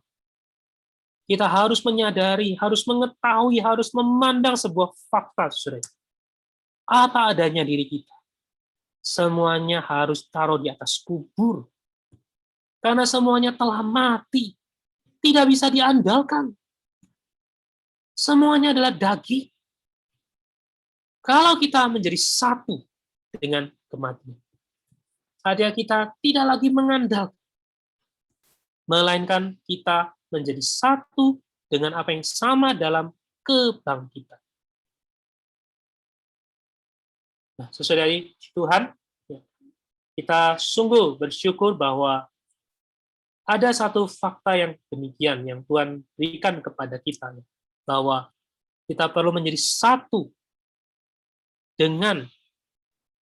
Kita harus menyadari, harus mengetahui, harus memandang sebuah fakta, saudari. Apa adanya diri kita. Semuanya harus taruh di atas kubur. Karena semuanya telah mati. Tidak bisa diandalkan. Semuanya adalah daging. Kalau kita menjadi satu dengan kematian, artinya kita tidak lagi mengandalkan, melainkan kita menjadi satu dengan apa yang sama dalam kebangkitan. Nah, sesuai dari Tuhan, kita sungguh bersyukur bahwa ada satu fakta yang demikian yang Tuhan berikan kepada kita, bahwa kita perlu menjadi satu dengan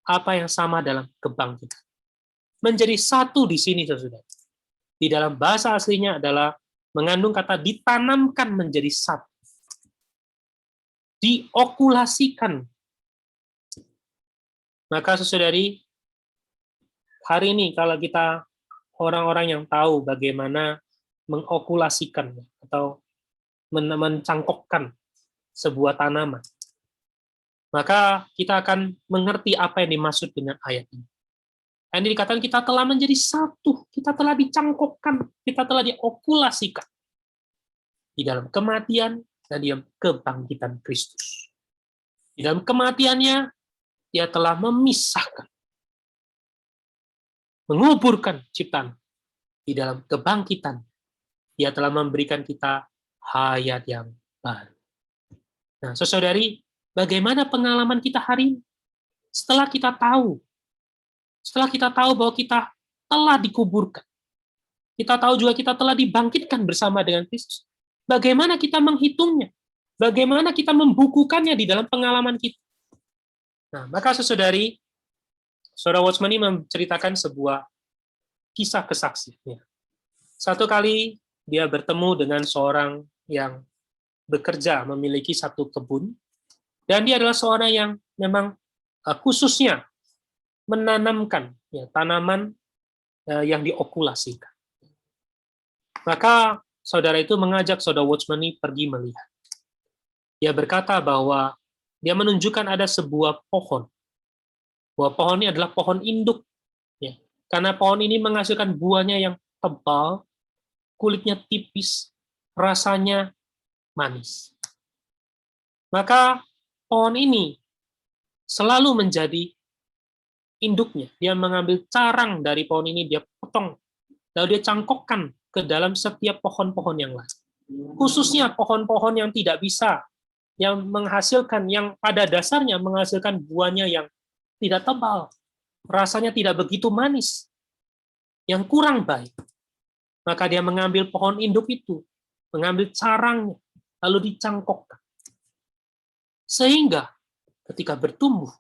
apa yang sama dalam kebangkitan. Menjadi satu di sini, saudara. Di dalam bahasa aslinya adalah mengandung kata ditanamkan menjadi satu. Diokulasikan. Maka saudari, hari ini kalau kita orang-orang yang tahu bagaimana mengokulasikan atau mencangkokkan sebuah tanaman, maka kita akan mengerti apa yang dimaksud dengan ayat ini. Ini dikatakan kita telah menjadi satu, kita telah dicangkokkan, kita telah diokulasikan di dalam kematian dan di dalam kebangkitan Kristus. Di dalam kematiannya, dia telah memisahkan, menguburkan ciptaan. Di dalam kebangkitan, dia telah memberikan kita hayat yang baru. Nah, saudari, bagaimana pengalaman kita hari ini? Setelah kita tahu bahwa kita telah dikuburkan, kita tahu juga kita telah dibangkitkan bersama dengan Kristus. Bagaimana kita menghitungnya? Bagaimana kita membukukannya di dalam pengalaman kita? Nah, maka saudari, Saudara Watchman ini menceritakan sebuah kisah kesaksiannya. Satu kali dia bertemu dengan seorang yang bekerja memiliki satu kebun, dan dia adalah seorang yang memang khususnya menanamkan tanaman yang diokulasikan. Maka saudara itu mengajak saudara Watchman ini pergi melihat. Dia berkata bahwa dia menunjukkan ada sebuah pohon. Bahwa pohon ini adalah pohon induk. Ya. Karena pohon ini menghasilkan buahnya yang tebal, kulitnya tipis, rasanya manis. Maka pohon ini selalu menjadi induknya. Dia mengambil carang dari pohon ini, dia potong, lalu dia cangkokkan ke dalam setiap pohon-pohon yang lain. Khususnya pohon-pohon yang tidak bisa, yang menghasilkan, yang pada dasarnya menghasilkan buahnya yang tidak tebal, rasanya tidak begitu manis, yang kurang baik. Maka dia mengambil pohon induk itu, mengambil carangnya, lalu dicangkokkan. Sehingga ketika bertumbuh,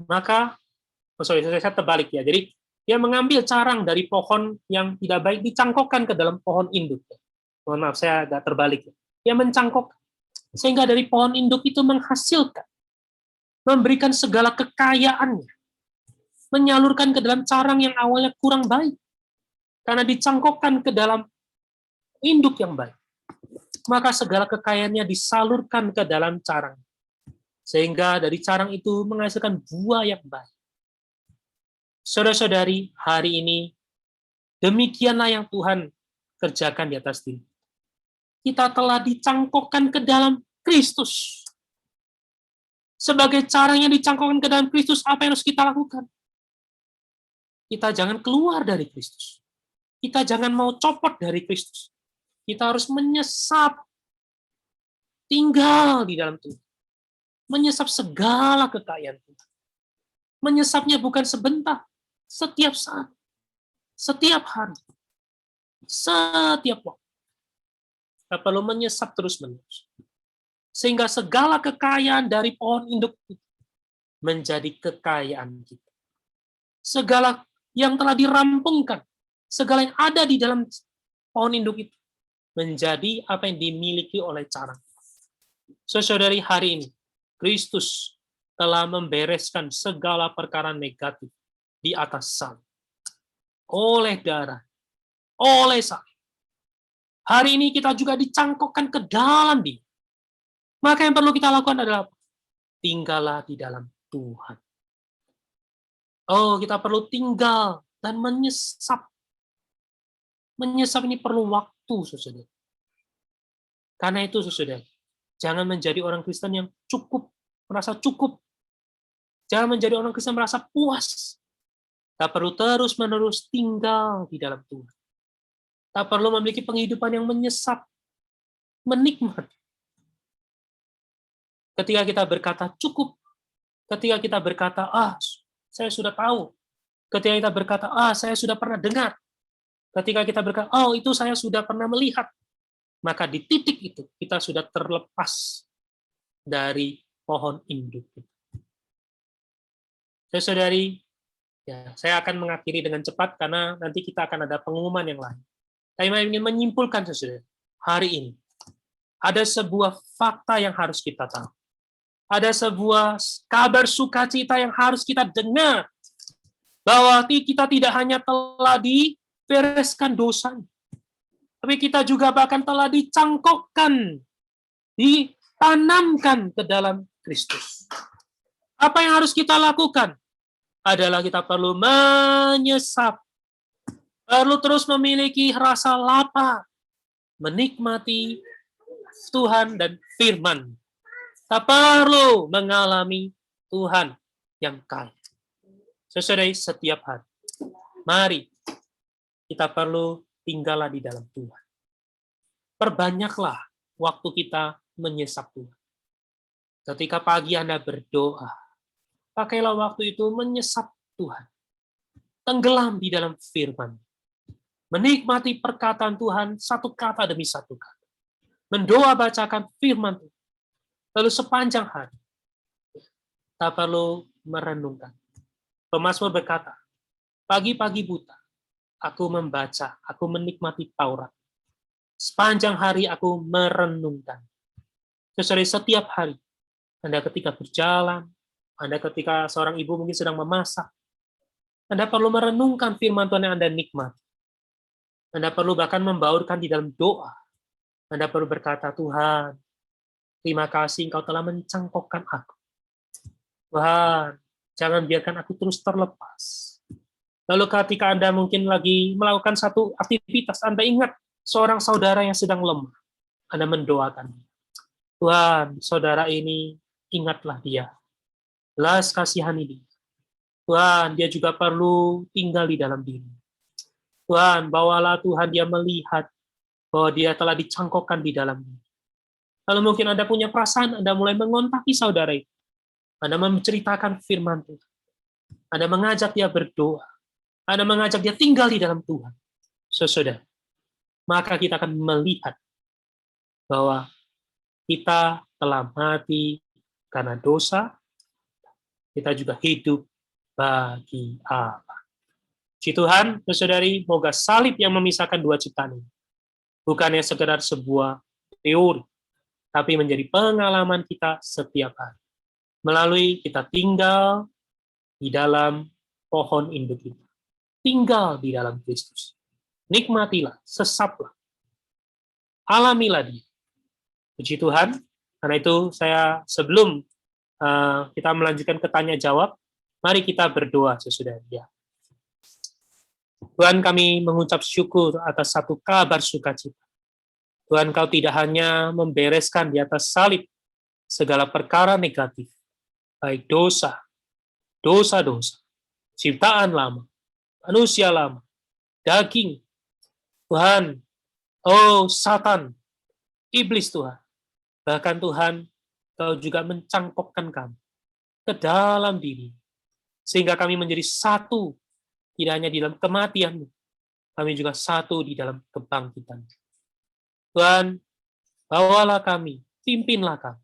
maka, saya terbalik ya. Jadi dia mengambil carang dari pohon yang tidak baik, dicangkokkan ke dalam pohon induk. Mohon maaf, saya agak terbalik. Dia mencangkok, sehingga dari pohon induk itu menghasilkan, memberikan segala kekayaannya, menyalurkan ke dalam carang yang awalnya kurang baik, karena dicangkokkan ke dalam induk yang baik. Maka segala kekayaannya disalurkan ke dalam carang. Sehingga dari carang itu menghasilkan buah yang baik. Saudara-saudari, hari ini, demikianlah yang Tuhan kerjakan di atas diri. Kita telah dicangkokkan ke dalam Kristus. Sebagai carang yang dicangkokkan ke dalam Kristus, apa yang harus kita lakukan? Kita jangan keluar dari Kristus. Kita jangan mau copot dari Kristus. Kita harus menyesap, tinggal di dalam Tuhan. Menyesap segala kekayaan Tuhan. Menyesapnya bukan sebentar, setiap saat, setiap hari, setiap waktu. Kita perlu menyesap terus-menerus. Sehingga segala kekayaan dari pohon induk itu menjadi kekayaan kita. Segala yang telah dirampungkan, segala yang ada di dalam pohon induk itu, menjadi apa yang dimiliki oleh carang. Saudari, hari ini, Kristus telah membereskan segala perkara negatif di atas salib. Oleh darah, oleh salib. Hari ini kita juga dicangkokkan ke dalam Dia. Maka yang perlu kita lakukan adalah tinggallah di dalam Tuhan. Oh, kita perlu tinggal dan menyesap. Menyesap ini perlu waktu, saudara. Karena itu, saudara, jangan menjadi orang Kristen yang cukup, merasa cukup. Jangan menjadi orang Kristen merasa puas. Kita perlu terus-menerus tinggal di dalam Tuhan. Kita perlu memiliki penghidupan yang menyesap, menikmati. Ketika kita berkata cukup, ketika kita berkata, saya sudah tahu. Ketika kita berkata, saya sudah pernah dengar. Ketika kita berkata, itu saya sudah pernah melihat. Maka di titik itu, kita sudah terlepas dari pohon induk. Saudari, ya, saya akan mengakhiri dengan cepat, karena nanti kita akan ada pengumuman yang lain. Saya ingin menyimpulkan, saudara, hari ini, ada sebuah fakta yang harus kita tahu. Ada sebuah kabar sukacita yang harus kita dengar, bahwa kita tidak hanya telah dibereskan dosanya, tapi kita juga bahkan telah dicangkokkan, ditanamkan ke dalam Kristus. Apa yang harus kita lakukan? Adalah kita perlu menyesap, perlu terus memiliki rasa lapar, menikmati Tuhan dan firman. Kita perlu mengalami Tuhan yang kaya. Saudari, setiap hari, mari kita perlu tinggallah di dalam Tuhan. Perbanyaklah waktu kita menyesap Tuhan. Ketika pagi Anda berdoa, pakailah waktu itu menyesap Tuhan. Tenggelam di dalam firman. Menikmati perkataan Tuhan satu kata demi satu kata. Mendoa bacakan firman Tuhan. Lalu sepanjang hari, kita perlu merenungkan. Pemasmur berkata, pagi-pagi buta, aku membaca, aku menikmati Taurat. Sepanjang hari aku merenungkan. Setiap hari, Anda ketika berjalan, Anda ketika seorang ibu mungkin sedang memasak, Anda perlu merenungkan firman Tuhan yang Anda nikmati. Anda perlu bahkan membaurkan di dalam doa. Anda perlu berkata, Tuhan, terima kasih Engkau telah mencangkokkan aku. Tuhan, jangan biarkan aku terus terlepas. Lalu ketika Anda mungkin lagi melakukan satu aktivitas, Anda ingat seorang saudara yang sedang lemah. Anda mendoakan. Tuhan, saudara ini, ingatlah dia. Belas kasihani dia. Tuhan, dia juga perlu tinggal di dalam diri. Tuhan, bawalah Tuhan dia melihat bahwa dia telah dicangkokkan di dalam diri. Lalu mungkin Anda punya perasaan, Anda mulai mengontaki saudara itu. Anda menceritakan firman Tuhan. Anda mengajak dia berdoa. Anda mengajak dia tinggal di dalam Tuhan. Saudara, maka kita akan melihat bahwa kita telah mati karena dosa, kita juga hidup bagi Allah. Puji Tuhan, saudari, moga salib yang memisahkan dua ciptaan ini bukannya sekedar sebuah teori, tapi menjadi pengalaman kita setiap hari. Melalui kita tinggal di dalam pohon induk kita. Tinggal di dalam Kristus. Nikmatilah, sesaplah. Alamilah dia. Puji Tuhan. Karena itu saya sebelum kita melanjutkan ke tanya jawab, mari kita berdoa sesudah dia. Tuhan, kami mengucap syukur atas satu kabar sukacita. Tuhan, Kau tidak hanya membereskan di atas salib segala perkara negatif, baik dosa, ciptaan lama, manusia lama, daging, Tuhan, oh Satan, iblis Tuhan. Bahkan Tuhan, Kau juga mencangkokkan kami ke dalam diri, sehingga kami menjadi satu, tidak hanya di dalam kematian-Mu, kami juga satu di dalam kebangkitan. Tuhan, bawalah kami, pimpinlah kami,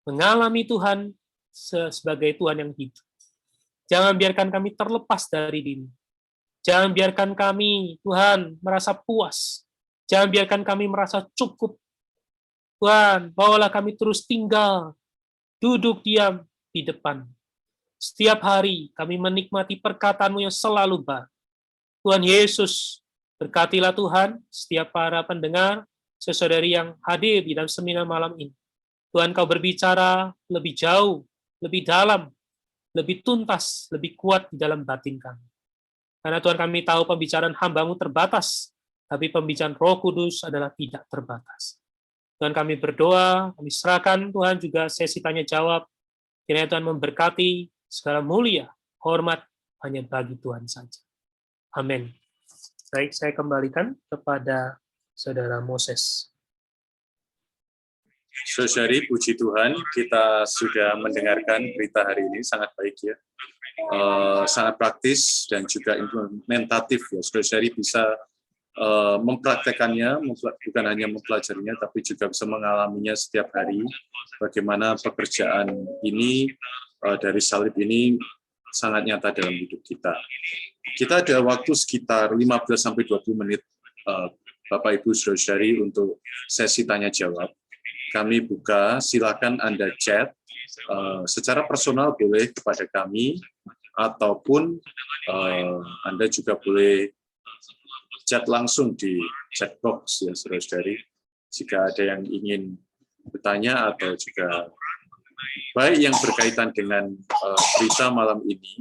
mengalami Tuhan sebagai Tuhan yang hidup. Jangan biarkan kami terlepas dari diri. Jangan biarkan kami, Tuhan, merasa puas. Jangan biarkan kami merasa cukup. Tuhan, bawalah kami terus tinggal, duduk diam di depan. Setiap hari kami menikmati perkataan-Mu yang selalu baik. Tuhan Yesus, berkatilah Tuhan setiap para pendengar, saudari yang hadir di dalam seminar malam ini. Tuhan, Kau berbicara lebih jauh, lebih dalam, lebih tuntas, lebih kuat di dalam batin kami. Karena Tuhan, kami tahu pembicaraan hamba-Mu terbatas, tapi pembicaraan Roh Kudus adalah tidak terbatas. Tuhan, kami berdoa, kami serahkan Tuhan juga sesi tanya jawab. Kiranya Tuhan memberkati segala mulia, hormat hanya bagi Tuhan saja. Amin. Baik, saya kembalikan kepada Saudara Moses. Saudari, puji Tuhan, kita sudah mendengarkan berita hari ini, sangat baik ya. Sangat praktis dan juga implementatif ya. Saudari bisa mempraktekannya, bukan hanya mempelajarinya, tapi juga bisa mengalaminya setiap hari. Bagaimana pekerjaan ini dari salib ini sangat nyata dalam hidup kita. Kita ada waktu sekitar 15-20 menit, Bapak Ibu Saudari, untuk sesi tanya jawab. Kami buka, silakan Anda chat secara personal boleh kepada kami, ataupun Anda juga boleh chat langsung di chat box ya saudara-saudari. Jika ada yang ingin bertanya atau juga baik yang berkaitan dengan berita malam ini,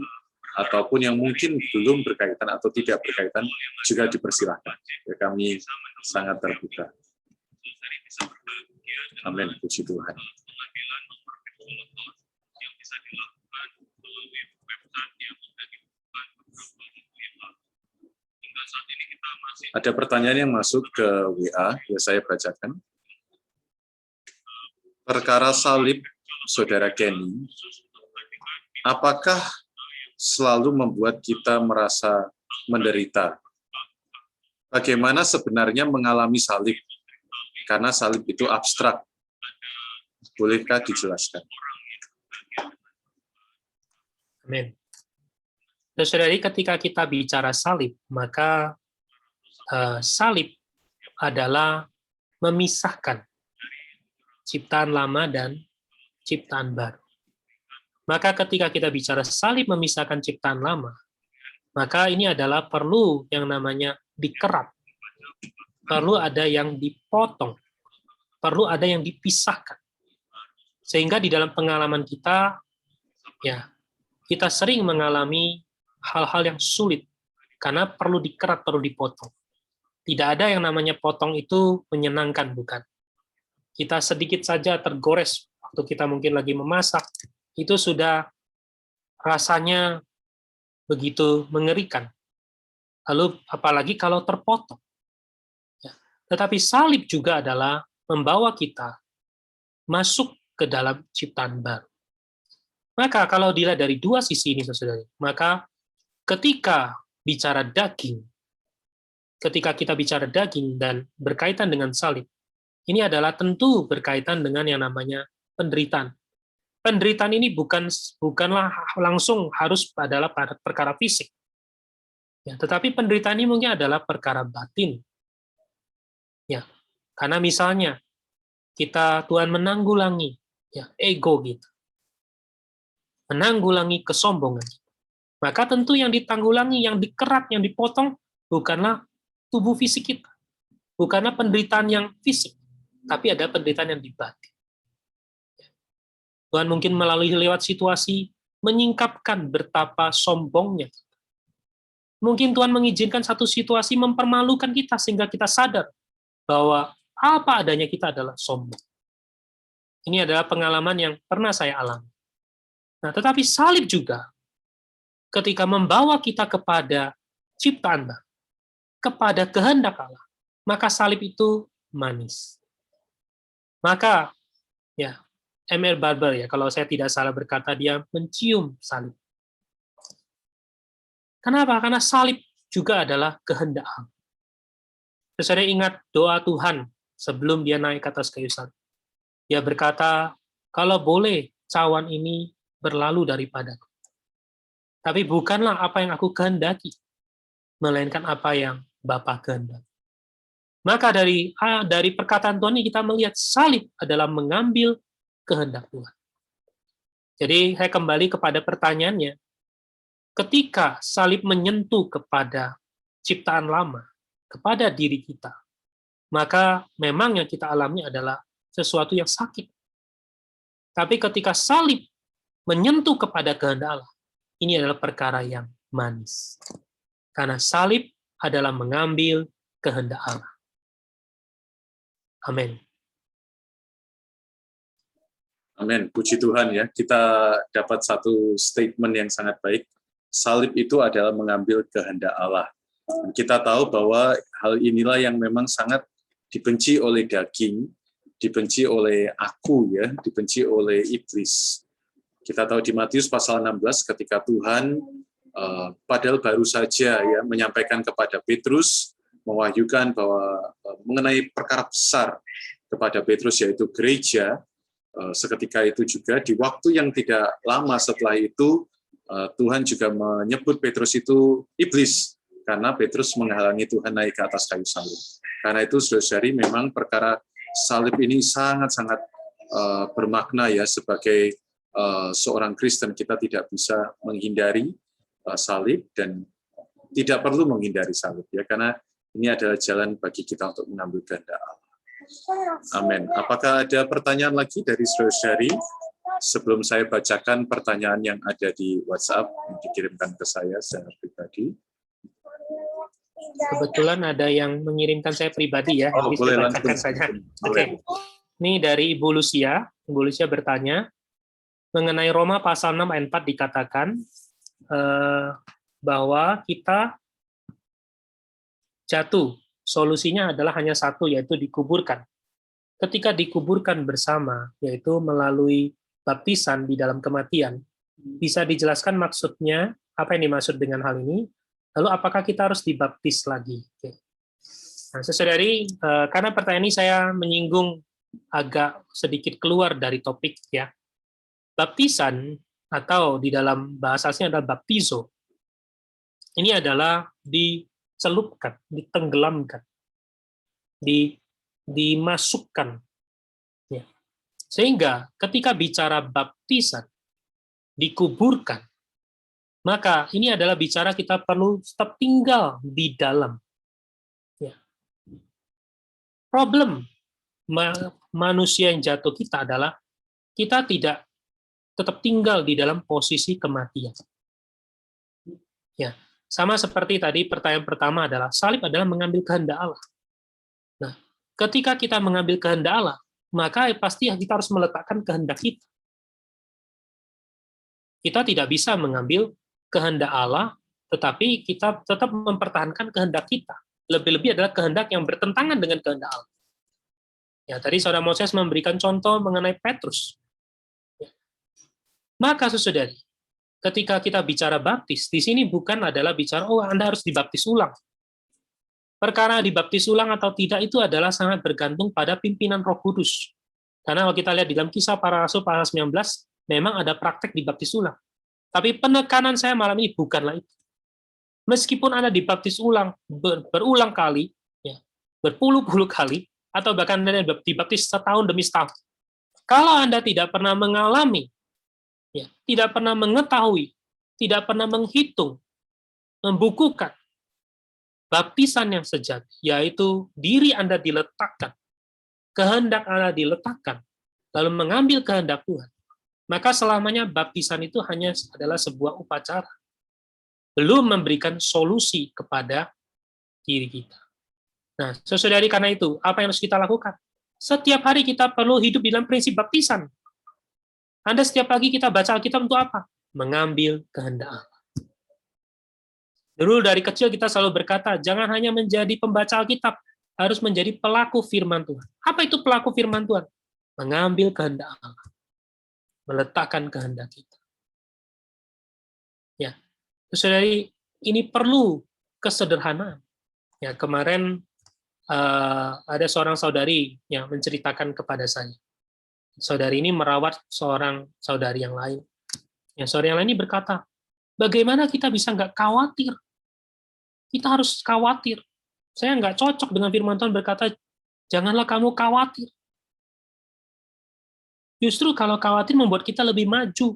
ataupun yang mungkin belum berkaitan atau tidak berkaitan, juga dipersilahkan. Ya, kami sangat terbuka. Amin, puji Tuhan. Ada pertanyaan yang masuk ke WA, ya saya bacakan. Perkara salib, Saudara Kenny, apakah selalu membuat kita merasa menderita? Bagaimana sebenarnya mengalami salib? Karena salib itu abstrak. Bolehkah dijelaskan? Amin. Saudari, ketika kita bicara salib, maka salib adalah memisahkan ciptaan lama dan ciptaan baru. Maka ketika kita bicara salib memisahkan ciptaan lama, maka ini adalah perlu yang namanya dikerat, perlu ada yang dipotong, perlu ada yang dipisahkan. Sehingga di dalam pengalaman kita, ya, kita sering mengalami hal-hal yang sulit karena perlu dikerat, perlu dipotong. Tidak ada yang namanya potong itu menyenangkan, bukan? Kita sedikit saja tergores waktu kita mungkin lagi memasak, itu sudah rasanya begitu mengerikan. Lalu apalagi kalau terpotong. Ya. Tetapi salib juga adalah membawa kita masuk ke dalam ciptaan baru. Maka kalau dilihat dari dua sisi ini, saudara, maka ketika kita bicara daging dan berkaitan dengan salib, ini adalah tentu berkaitan dengan yang namanya penderitaan. Penderitaan ini bukanlah langsung harus adalah perkara fisik. Ya, tetapi penderitaan ini mungkin adalah perkara batin. Ya, karena misalnya Tuhan menanggulangi ya ego gitu. Menanggulangi kesombongan. Maka tentu yang ditanggulangi, yang dikerat, yang dipotong bukanlah tubuh fisik kita. Bukanlah penderitaan yang fisik, tapi ada penderitaan yang di batin. Tuhan mungkin melalui lewat situasi menyingkapkan betapa sombongnya. Mungkin Tuhan mengizinkan satu situasi mempermalukan kita sehingga kita sadar bahwa apa adanya kita adalah sombong. Ini adalah pengalaman yang pernah saya alami. Nah, tetapi salib juga ketika membawa kita kepada ciptaan baru, kepada kehendak Allah, maka salib itu manis. Maka, ya, M.R. Barber, ya, kalau saya tidak salah berkata, dia mencium salib. Kenapa? Karena salib juga adalah kehendak Allah. Saya ingat doa Tuhan sebelum dia naik ke atas kayu salib. Dia berkata, kalau boleh cawan ini berlalu daripadaku. Tapi bukanlah apa yang aku kehendaki, melainkan apa yang Bapa kehendaki. Maka dari perkataan Tuhan ini kita melihat salib adalah mengambil kehendak Tuhan. Jadi saya kembali kepada pertanyaannya, ketika salib menyentuh kepada ciptaan lama, kepada diri kita, maka memang yang kita alami adalah sesuatu yang sakit. Tapi ketika salib menyentuh kepada kehendak Allah, ini adalah perkara yang manis. Karena salib adalah mengambil kehendak Allah. Amin. Amin. Puji Tuhan ya. Kita dapat satu statement yang sangat baik. Salib itu adalah mengambil kehendak Allah. Dan kita tahu bahwa hal inilah yang memang sangat dibenci oleh daging, dibenci oleh aku ya, dibenci oleh iblis. Kita tahu di Matius pasal 16 ketika Tuhan padahal baru saja ya menyampaikan kepada Petrus, mewahyukan bahwa mengenai perkara besar kepada Petrus yaitu gereja, seketika itu juga di waktu yang tidak lama setelah itu Tuhan juga menyebut Petrus itu iblis karena Petrus menghalangi Tuhan naik ke atas kayu salib. Karena itu saudara-saudari memang perkara salib ini sangat-sangat bermakna ya sebagai seorang Kristen. Kita tidak bisa menghindari salib dan tidak perlu menghindari salib ya karena ini adalah jalan bagi kita untuk mengambil kehendak Allah. Amin. Apakah ada pertanyaan lagi dari saudara-saudari sebelum saya bacakan pertanyaan yang ada di WhatsApp yang dikirimkan ke saya secara pribadi? Kebetulan ada yang mengirimkan saya pribadi ya. Oh, boleh langsung saja. Oke. Ini dari Ibu Lucia. Ibu Lucia bertanya, mengenai Roma pasal 6 ayat 4 dikatakan bahwa kita jatuh. Solusinya adalah hanya satu, yaitu dikuburkan. Ketika dikuburkan bersama, yaitu melalui baptisan di dalam kematian, bisa dijelaskan maksudnya, apa yang dimaksud dengan hal ini? Lalu apakah kita harus dibaptis lagi? Oke. Nah, saudari, karena pertanyaan ini saya menyinggung agak sedikit keluar dari topik ya. Baptisan atau di dalam bahasa aslinya adalah baptizo. Ini adalah dicelupkan, ditenggelamkan, dimasukkan. Ya. Sehingga ketika bicara baptisan, dikuburkan, maka ini adalah bicara kita perlu tetap tinggal di dalam. Ya. Problem manusia yang jatuh kita adalah kita tidak tetap tinggal di dalam posisi kematian. Ya, sama seperti tadi pertanyaan pertama adalah salib adalah mengambil kehendak Allah. Nah, ketika kita mengambil kehendak Allah, maka pasti kita harus meletakkan kehendak kita. Kita tidak bisa mengambil kehendak Allah, tetapi kita tetap mempertahankan kehendak kita. Lebih-lebih adalah kehendak yang bertentangan dengan kehendak Allah. Ya, tadi Saudara Moses memberikan contoh mengenai Petrus. Maka saudari, ketika kita bicara baptis, di sini bukan adalah bicara, oh Anda harus dibaptis ulang. Perkara dibaptis ulang atau tidak itu adalah sangat bergantung pada pimpinan Roh Kudus. Karena kalau kita lihat di dalam Kisah Para Rasul pasal 19, memang ada praktek dibaptis ulang. Tapi penekanan saya malam ini bukanlah itu. Meskipun Anda dibaptis ulang berulang kali, ya, berpuluh-puluh kali, atau bahkan Anda dibaptis setahun demi setahun, kalau Anda tidak pernah mengalami, ya, tidak pernah mengetahui, tidak pernah menghitung, membukukan baptisan yang sejati, yaitu diri Anda diletakkan, kehendak Anda diletakkan, lalu mengambil kehendak Tuhan, maka selamanya baptisan itu hanya adalah sebuah upacara, belum memberikan solusi kepada diri kita. Nah, saudari, karena itu, apa yang harus kita lakukan? Setiap hari kita perlu hidup dalam prinsip baptisan. Anda setiap pagi kita baca Alkitab untuk apa? Mengambil kehendak Allah. Dulu dari kecil kita selalu berkata, jangan hanya menjadi pembaca Alkitab, harus menjadi pelaku firman Tuhan. Apa itu pelaku firman Tuhan? Mengambil kehendak Allah. Meletakkan kehendak kita. Ya, saudari, ini perlu kesederhanaan. Ya, kemarin ada seorang saudari yang menceritakan kepada saya. Saudari ini merawat seorang saudari yang lain. Yang saudari yang lain ini berkata, bagaimana kita bisa nggak khawatir? Kita harus khawatir. Saya nggak cocok dengan firman Tuhan berkata, janganlah kamu khawatir. Justru kalau khawatir membuat kita lebih maju.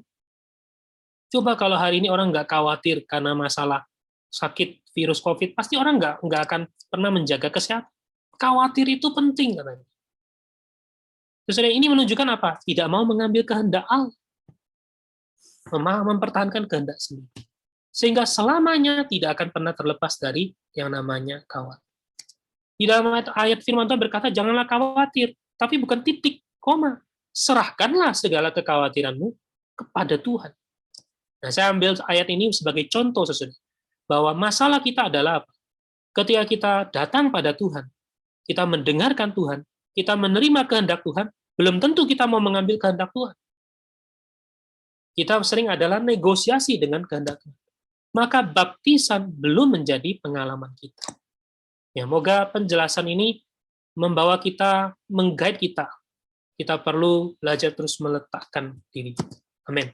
Coba kalau hari ini orang nggak khawatir karena masalah sakit virus COVID, pasti orang nggak akan pernah menjaga kesehatan. Khawatir itu penting, katanya. Terus ini menunjukkan apa? Tidak mau mengambil kehendak Allah. Mempertahankan kehendak sendiri. Sehingga selamanya tidak akan pernah terlepas dari yang namanya khawatir. Di dalam ayat firman Tuhan berkata, janganlah khawatir. Tapi bukan titik, koma. Serahkanlah segala kekhawatiranmu kepada Tuhan. Nah, saya ambil ayat ini sebagai contoh, saudara, bahwa masalah kita adalah apa? Ketika kita datang pada Tuhan, kita mendengarkan Tuhan, kita menerima kehendak Tuhan, belum tentu kita mau mengambil kehendak Tuhan. Kita sering adalah negosiasi dengan kehendak Tuhan. Maka baptisan belum menjadi pengalaman kita. Ya, moga penjelasan ini membawa kita, meng-guide kita. Kita perlu belajar terus meletakkan diri. Amin.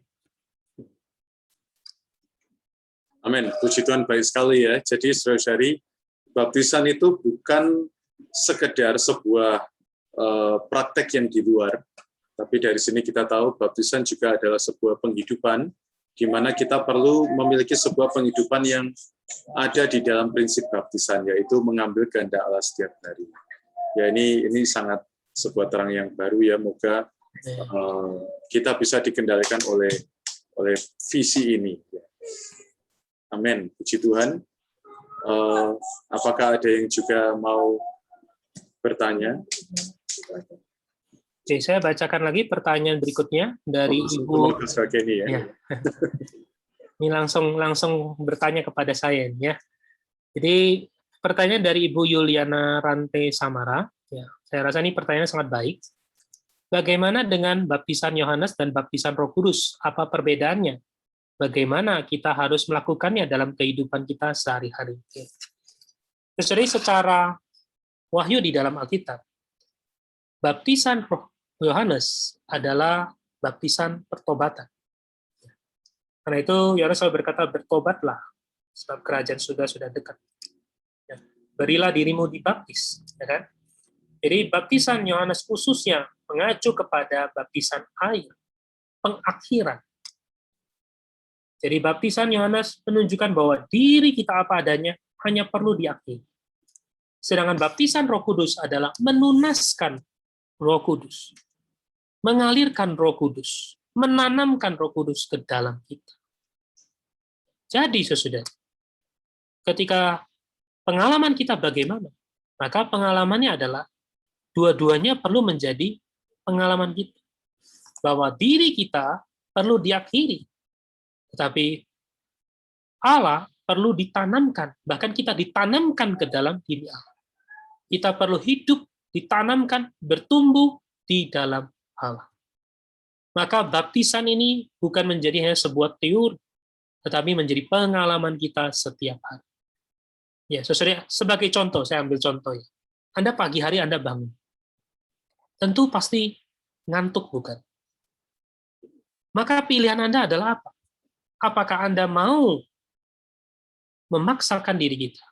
Amin. Puji Tuhan, baik sekali ya. Jadi saudari, baptisan itu bukan sekedar sebuah praktek yang di luar, tapi dari sini kita tahu baptisan juga adalah sebuah penghidupan, di mana kita perlu memiliki sebuah penghidupan yang ada di dalam prinsip baptisan, yaitu mengambil kehendak Allah setiap hari. Ya, ini sangat sebuah terang yang baru ya. Moga kita bisa dikendalikan oleh visi ini. Amin. Puji Tuhan. Apakah ada yang juga mau bertanya? Oke, saya bacakan lagi pertanyaan berikutnya dari Ibu. Ya. Ini langsung bertanya kepada saya ya. Jadi pertanyaan dari Ibu Yuliana Rante Samara. Ya, saya rasa ini pertanyaan sangat baik. Bagaimana dengan baptisan Yohanes dan baptisan Roh Kudus? Apa perbedaannya? Bagaimana kita harus melakukannya dalam kehidupan kita sehari-hari? Jadi secara wahyu di dalam Alkitab, baptisan Roh Yohanes adalah baptisan pertobatan. Karena itu Yohanes selalu berkata, bertobatlah, sebab kerajaan sudah dekat. Ya. Berilah dirimu dibaptis, ya kan? Jadi baptisan Yohanes khususnya mengacu kepada baptisan air, pengakhiran. Jadi baptisan Yohanes menunjukkan bahwa diri kita apa adanya hanya perlu diakhiri. Sedangkan baptisan Roh Kudus adalah menunaskan Roh Kudus, mengalirkan Roh Kudus, menanamkan Roh Kudus ke dalam kita. Jadi sesudah, ketika pengalaman kita bagaimana, maka pengalamannya adalah dua-duanya perlu menjadi pengalaman kita. Bahwa diri kita perlu diakhiri, tetapi Allah perlu ditanamkan, bahkan kita ditanamkan ke dalam diri Allah. Kita perlu hidup, ditanamkan, bertumbuh di dalam Allah. Maka baptisan ini bukan menjadi hanya sebuah teori, tetapi menjadi pengalaman kita setiap hari. Ya, saudara, sebagai contoh, saya ambil contoh ya. Anda pagi hari Anda bangun. Tentu pasti ngantuk, bukan? Maka pilihan Anda adalah apa? Apakah Anda mau memaksakan diri kita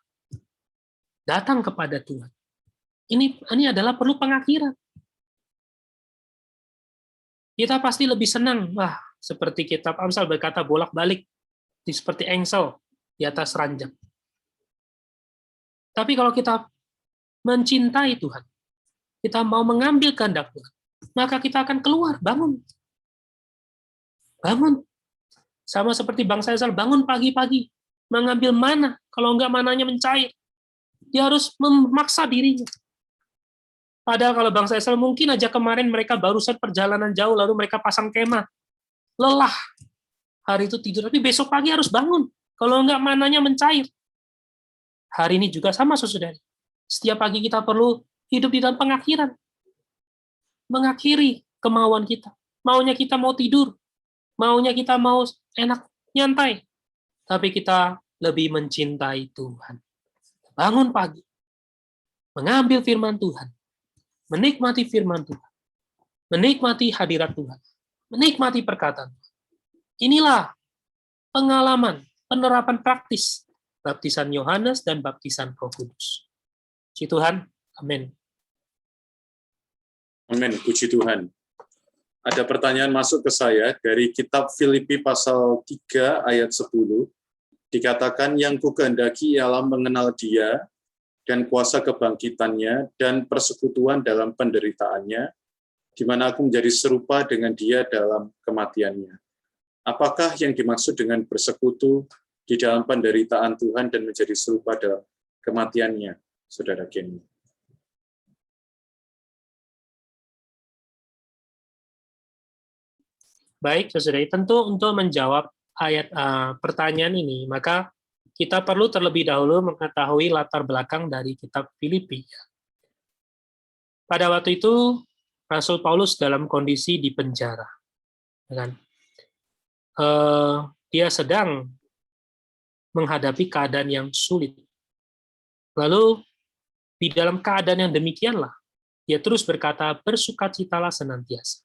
datang kepada Tuhan? Ini adalah perlu pengakhiran. Kita pasti lebih senang, seperti kitab Amsal berkata bolak-balik, seperti engsel di atas ranjang. Tapi kalau kita mencintai Tuhan, kita mau mengambil kehendak Tuhan, maka kita akan keluar, bangun. Bangun. Sama seperti bangsa Israel, bangun pagi-pagi, mengambil mana, kalau enggak mananya mencair. Dia harus memaksa dirinya. Padahal kalau bangsa Israel mungkin aja kemarin mereka barusan perjalanan jauh, lalu mereka pasang kemah. Lelah. Hari itu tidur, tapi besok pagi harus bangun. Kalau enggak mananya mencair. Hari ini juga sama, saudara. Setiap pagi kita perlu hidup di dalam pengakhiran. Mengakhiri kemauan kita. Maunya kita mau tidur. Maunya kita mau enak, nyantai. Tapi kita lebih mencintai Tuhan. Bangun pagi. Mengambil firman Tuhan. Menikmati firman Tuhan. Menikmati hadirat Tuhan. Menikmati perkataan Tuhan. Inilah pengalaman, penerapan praktis baptisan Yohanes dan baptisan Roh Kudus. Puji Tuhan. Amin. Amin. Puji Tuhan. Ada pertanyaan masuk ke saya dari kitab Filipi pasal 3 ayat 10. Dikatakan, yang kukehendaki ialah mengenal Dia dan kuasa kebangkitannya dan persekutuan dalam penderitaannya, di mana aku menjadi serupa dengan Dia dalam kematiannya. Apakah yang dimaksud dengan bersekutu di dalam penderitaan Tuhan dan menjadi serupa dalam kematiannya, Saudara Kenny? Baik, saudara. Tentu untuk menjawab pertanyaan ini, maka kita perlu terlebih dahulu mengetahui latar belakang dari kitab Filipi. Pada waktu itu, Rasul Paulus dalam kondisi di penjara. Kan? Dia sedang menghadapi keadaan yang sulit. Lalu, di dalam keadaan yang demikianlah, dia terus berkata, bersukacitalah senantiasa.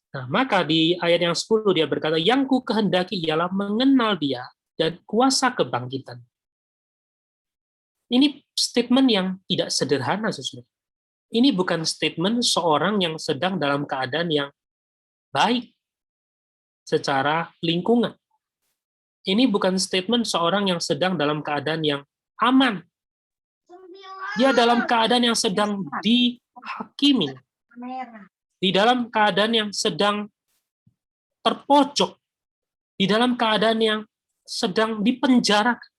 Nah, maka di ayat yang 10 dia berkata, yang ku kehendaki ialah mengenal Dia dan kuasa kebangkitan. Ini statement yang tidak sederhana, saudara. Ini bukan statement seorang yang sedang dalam keadaan yang baik secara lingkungan. Ini bukan statement seorang yang sedang dalam keadaan yang aman. Dia dalam keadaan yang sedang dihakimi. Di dalam keadaan yang sedang terpojok. Di dalam keadaan yang sedang dipenjarakan.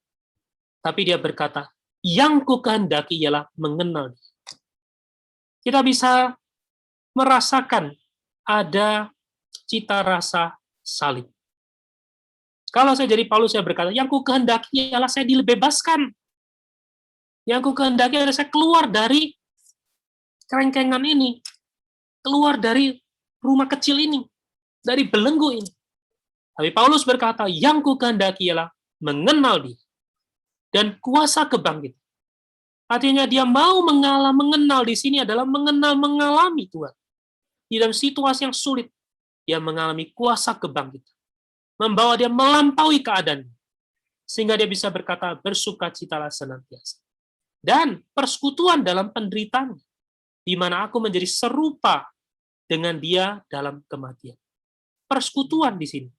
Tapi dia berkata, yang ku kehendaki ialah mengenal Dia. Kita bisa merasakan ada cita rasa salib. Kalau saya jadi Paulus, saya berkata, yang ku kehendaki ialah saya dibebaskan. Yang ku kehendaki adalah saya keluar dari kerengkengan ini. Keluar dari rumah kecil ini. Dari belenggu ini. Tapi Paulus berkata, yang ku kehendaki ialah mengenal Dia. Dan kuasa kebangkitan. Artinya dia mau mengenal di sini adalah mengalami Tuhan. Di dalam situasi yang sulit, dia mengalami kuasa kebangkitan. Membawa dia melampaui keadaan. Sehingga dia bisa berkata, bersukacitalah senantiasa. Dan persekutuan dalam penderitaan, di mana aku menjadi serupa dengan dia dalam kematian. Persekutuan di sini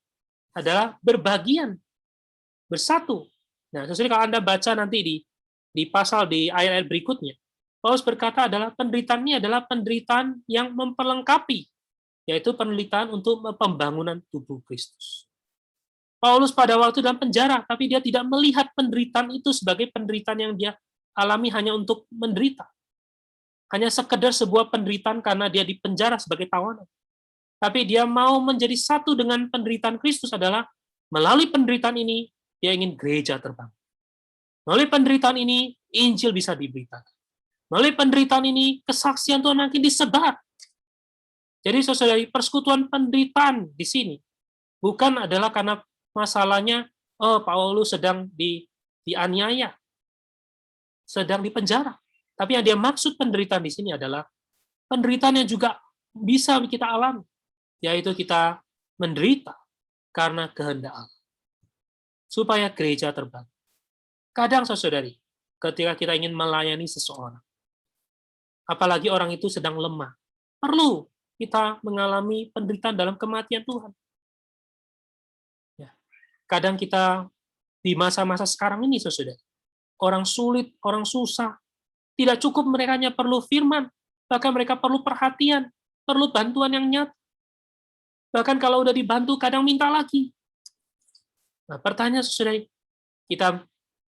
adalah berbagian, bersatu. Nah, sesuai kalau Anda baca nanti di pasal di ayat-ayat berikutnya, Paulus berkata adalah penderitaan ini adalah penderitaan yang memperlengkapi, yaitu penderitaan untuk pembangunan tubuh Kristus. Paulus pada waktu dalam penjara, tapi dia tidak melihat penderitaan itu sebagai penderitaan yang dia alami hanya untuk menderita. Hanya sekedar sebuah penderitaan karena dia di penjara sebagai tawanan. Tapi dia mau menjadi satu dengan penderitaan Kristus adalah melalui penderitaan ini, dia ingin gereja terbang. Melalui penderitaan ini, Injil bisa diberitakan. Melalui penderitaan ini, kesaksian Tuhan makin disebar. Jadi saudara, persekutuan penderitaan di sini bukan adalah karena masalahnya, Paulus sedang dianiaya, sedang dipenjara. Tapi yang dia maksud penderitaan di sini adalah penderitaan yang juga bisa kita alami, yaitu kita menderita karena kehendak Allah, supaya gereja terbang. Kadang, saudari, ketika kita ingin melayani seseorang, apalagi orang itu sedang lemah, perlu kita mengalami penderitaan dalam kematian Tuhan. Ya. Kadang kita di masa-masa sekarang ini, saudara, orang sulit, orang susah, tidak cukup mereka hanya perlu firman, bahkan mereka perlu perhatian, perlu bantuan yang nyata. Bahkan kalau udah dibantu, kadang minta lagi. Nah, pertanyaan, saudara,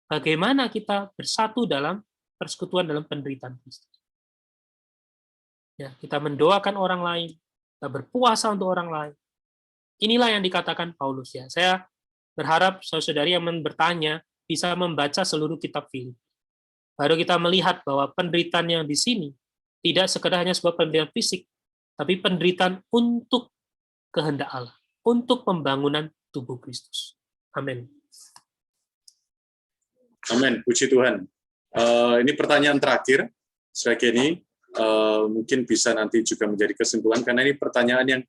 bagaimana kita bersatu dalam persekutuan dalam penderitaan Kristus? Ya, kita mendoakan orang lain, kita berpuasa untuk orang lain. Inilah yang dikatakan Paulus. Ya, saya berharap saudari yang bertanya bisa membaca seluruh kitab Filipi. Baru kita melihat bahwa penderitaan yang di sini tidak sekedar hanya sebuah penderitaan fisik, tapi penderitaan untuk kehendak Allah, untuk pembangunan tubuh Kristus. Amin. Amin, puji Tuhan. Ini pertanyaan terakhir, sebagai ini mungkin bisa nanti juga menjadi kesimpulan, karena ini pertanyaan yang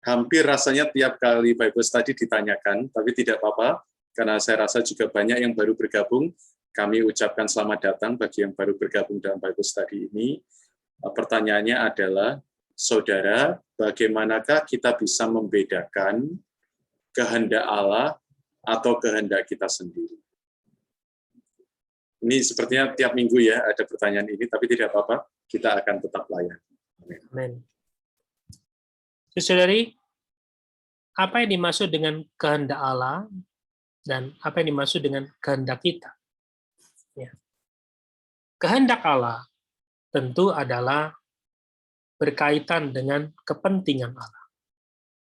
hampir rasanya tiap kali Bible Study ditanyakan, tapi tidak apa-apa, karena saya rasa juga banyak yang baru bergabung. Kami ucapkan selamat datang bagi yang baru bergabung dalam Bible Study ini. Pertanyaannya adalah, saudara, bagaimanakah kita bisa membedakan kehendak Allah atau kehendak kita sendiri? Ini sepertinya tiap minggu ya ada pertanyaan ini, tapi tidak apa-apa, kita akan tetap layan. Amin. Saudari, apa yang dimaksud dengan kehendak Allah dan apa yang dimaksud dengan kehendak kita? Ya. Kehendak Allah tentu adalah berkaitan dengan kepentingan Allah,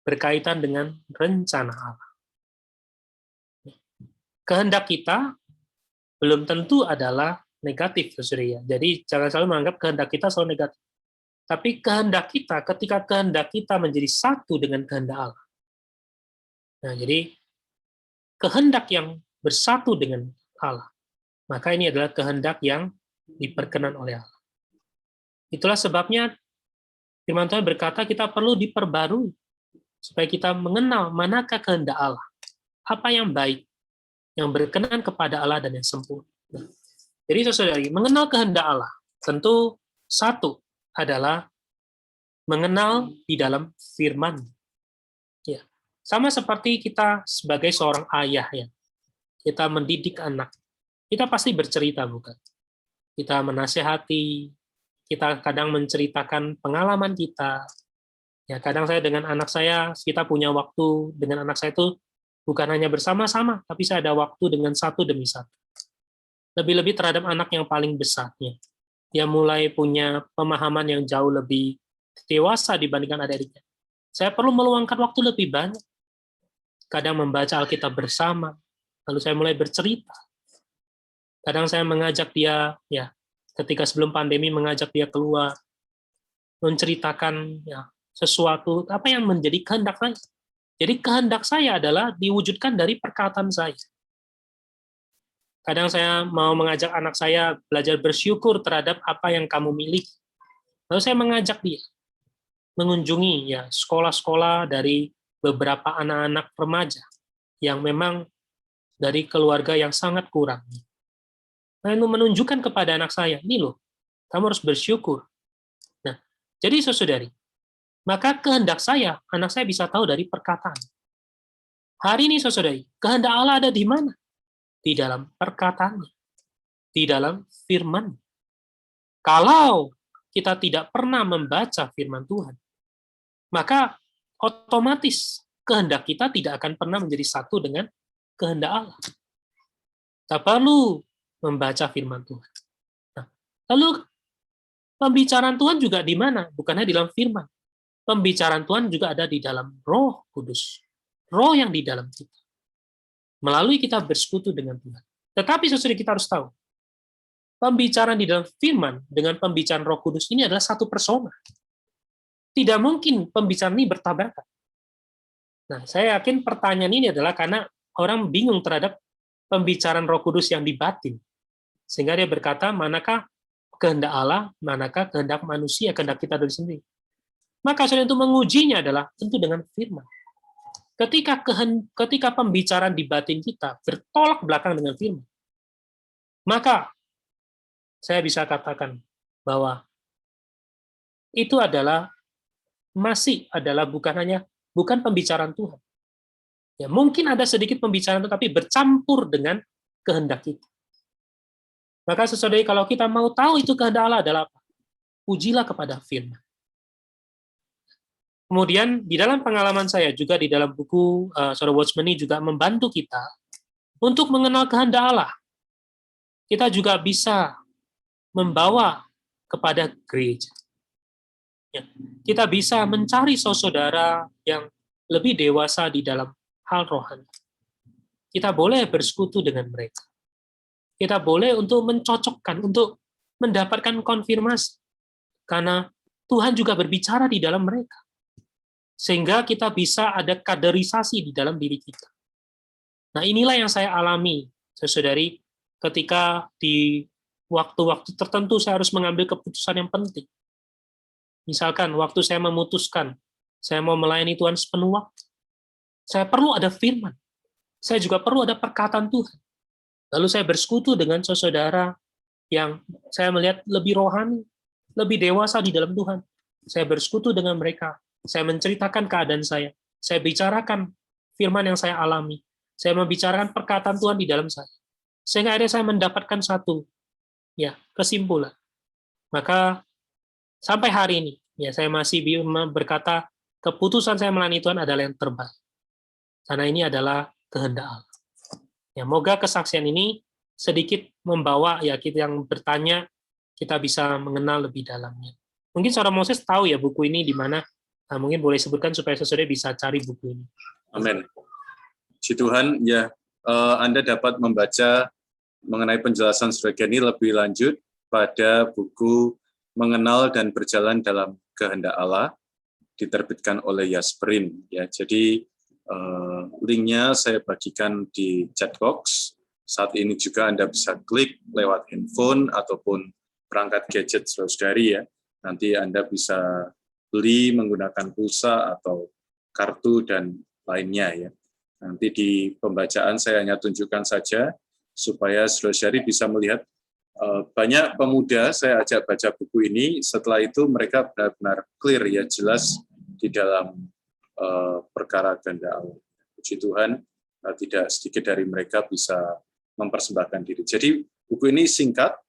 berkaitan dengan rencana Allah. Kehendak kita belum tentu adalah negatif, saudara. Jadi jangan selalu menganggap kehendak kita selalu negatif. Tapi kehendak kita, ketika kehendak kita menjadi satu dengan kehendak Allah. Nah, jadi kehendak yang bersatu dengan Allah, maka ini adalah kehendak yang diperkenan oleh Allah. Itulah sebabnya firman Tuhan berkata kita perlu diperbarui supaya kita mengenal manakah kehendak Allah, apa yang baik, yang berkenan kepada Allah dan yang sempurna. Jadi saudari, mengenal kehendak Allah tentu satu adalah mengenal di dalam firman. Ya. Sama seperti kita sebagai seorang ayah ya. Kita mendidik anak. Kita pasti bercerita, bukan? Kita menasehati, kita kadang menceritakan pengalaman kita. Ya, kadang saya dengan anak saya, kita punya waktu dengan anak saya itu bukan hanya bersama-sama, tapi saya ada waktu dengan satu demi satu. Lebih-lebih terhadap anak yang paling besarnya. Dia mulai punya pemahaman yang jauh lebih dewasa dibandingkan adik-adiknya. Saya perlu meluangkan waktu lebih banyak. Kadang membaca Alkitab bersama, lalu saya mulai bercerita. Kadang saya mengajak dia, ya, ketika sebelum pandemi mengajak dia keluar, menceritakan ya, sesuatu apa yang menjadi kehendak saya. Jadi kehendak saya adalah diwujudkan dari perkataan saya. Kadang saya mau mengajak anak saya belajar bersyukur terhadap apa yang kamu miliki. Lalu saya mengajak dia mengunjungi ya sekolah-sekolah dari beberapa anak-anak remaja yang memang dari keluarga yang sangat kurang. Lalu menunjukkan kepada anak saya, ini loh, kamu harus bersyukur. Nah, jadi saudari, maka kehendak saya, anak saya bisa tahu dari perkataan. Hari ini saudari, kehendak Allah ada di mana? Di dalam perkataannya, di dalam firman. Kalau kita tidak pernah membaca firman Tuhan, maka otomatis kehendak kita tidak akan pernah menjadi satu dengan kehendak Allah. Kita perlu membaca firman Tuhan. Nah, lalu pembicaraan Tuhan juga di mana? Bukannya di dalam firman. Pembicaraan Tuhan juga ada di dalam Roh Kudus. Roh yang di dalam kita. Melalui kita bersekutu dengan Tuhan. Tetapi saudara kita harus tahu, pembicaraan di dalam firman dengan pembicaraan Roh Kudus ini adalah satu persona. Tidak mungkin pembicaraan ini bertabrakan. Nah, saya yakin pertanyaan ini adalah karena orang bingung terhadap pembicaraan Roh Kudus yang di batin. Sehingga dia berkata, manakah kehendak Allah, manakah kehendak manusia, kehendak kita dari sendiri. Maka saudara untuk mengujinya adalah tentu dengan firman. Ketika pembicaraan di batin kita bertolak belakang dengan firman, maka saya bisa katakan bahwa itu adalah bukan pembicaraan Tuhan. Ya, mungkin ada sedikit pembicaraan tetapi bercampur dengan kehendak kita. Maka saudari kalau kita mau tahu itu kehendak Allah adalah apa? Ujilah kepada firman. Kemudian di dalam pengalaman saya juga di dalam buku Saudara Watchman ini juga membantu kita untuk mengenal kehendak Allah. Kita juga bisa membawa kepada gereja. Ya, kita bisa mencari saudara yang lebih dewasa di dalam hal rohani. Kita boleh bersekutu dengan mereka. Kita boleh untuk mencocokkan, untuk mendapatkan konfirmasi. Karena Tuhan juga berbicara di dalam mereka. Sehingga kita bisa ada kaderisasi di dalam diri kita. Nah, inilah yang saya alami, saudari, ketika di waktu-waktu tertentu saya harus mengambil keputusan yang penting. Misalkan, waktu saya memutuskan, saya mau melayani Tuhan sepenuh waktu, saya perlu ada firman. Saya juga perlu ada perkataan Tuhan. Lalu saya bersekutu dengan saudara yang saya melihat lebih rohani, lebih dewasa di dalam Tuhan. Saya bersekutu dengan mereka. Saya menceritakan keadaan saya bicarakan firman yang saya alami, saya membicarakan perkataan Tuhan di dalam saya, sehingga akhirnya saya mendapatkan satu kesimpulan. Maka sampai hari ini, saya masih berkata keputusan saya melayani Tuhan adalah yang terbaik, karena ini adalah kehendak Allah. Moga kesaksian ini sedikit membawa kita yang bertanya, kita bisa mengenal lebih dalamnya. Mungkin saudara Moses tahu buku ini di mana. Nah, mungkin boleh sebutkan supaya saudara bisa cari buku ini. Amin. Puji Tuhan, Anda dapat membaca mengenai penjelasan saudara ini lebih lanjut pada buku Mengenal dan Berjalan dalam Kehendak Allah, diterbitkan oleh Yasmerin. Jadi linknya saya bagikan di chat box. Saat ini juga Anda bisa klik lewat handphone ataupun perangkat gadget saudari. Nanti Anda bisa beli menggunakan pulsa atau kartu dan lainnya. Nanti di pembacaan saya hanya tunjukkan saja supaya saudara-saudari bisa melihat banyak pemuda saya ajak baca buku ini, setelah itu mereka benar-benar clear jelas di dalam perkara kehendak Allah. Puji Tuhan, tidak sedikit dari mereka bisa mempersembahkan diri. Jadi buku ini singkat.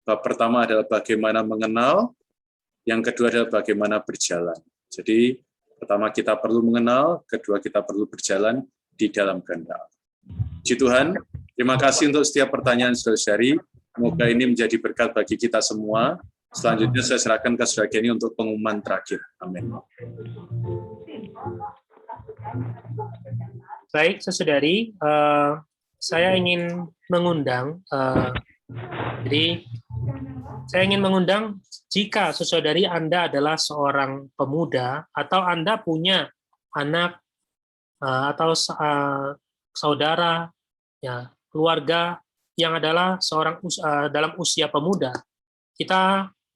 Bab pertama adalah bagaimana mengenal, yang kedua adalah bagaimana berjalan. Jadi, pertama kita perlu mengenal, kedua kita perlu berjalan di dalam kehendak. Puji Tuhan, terima kasih untuk setiap pertanyaan saudara-saudari. Semoga ini menjadi berkat bagi kita semua. Selanjutnya saya serahkan ke saudara Kenny untuk pengumuman terakhir. Amin. Baik, saudari, saya ingin mengundang, saya ingin mengundang jika saudari Anda adalah seorang pemuda atau Anda punya anak atau saudara, keluarga yang adalah dalam usia pemuda,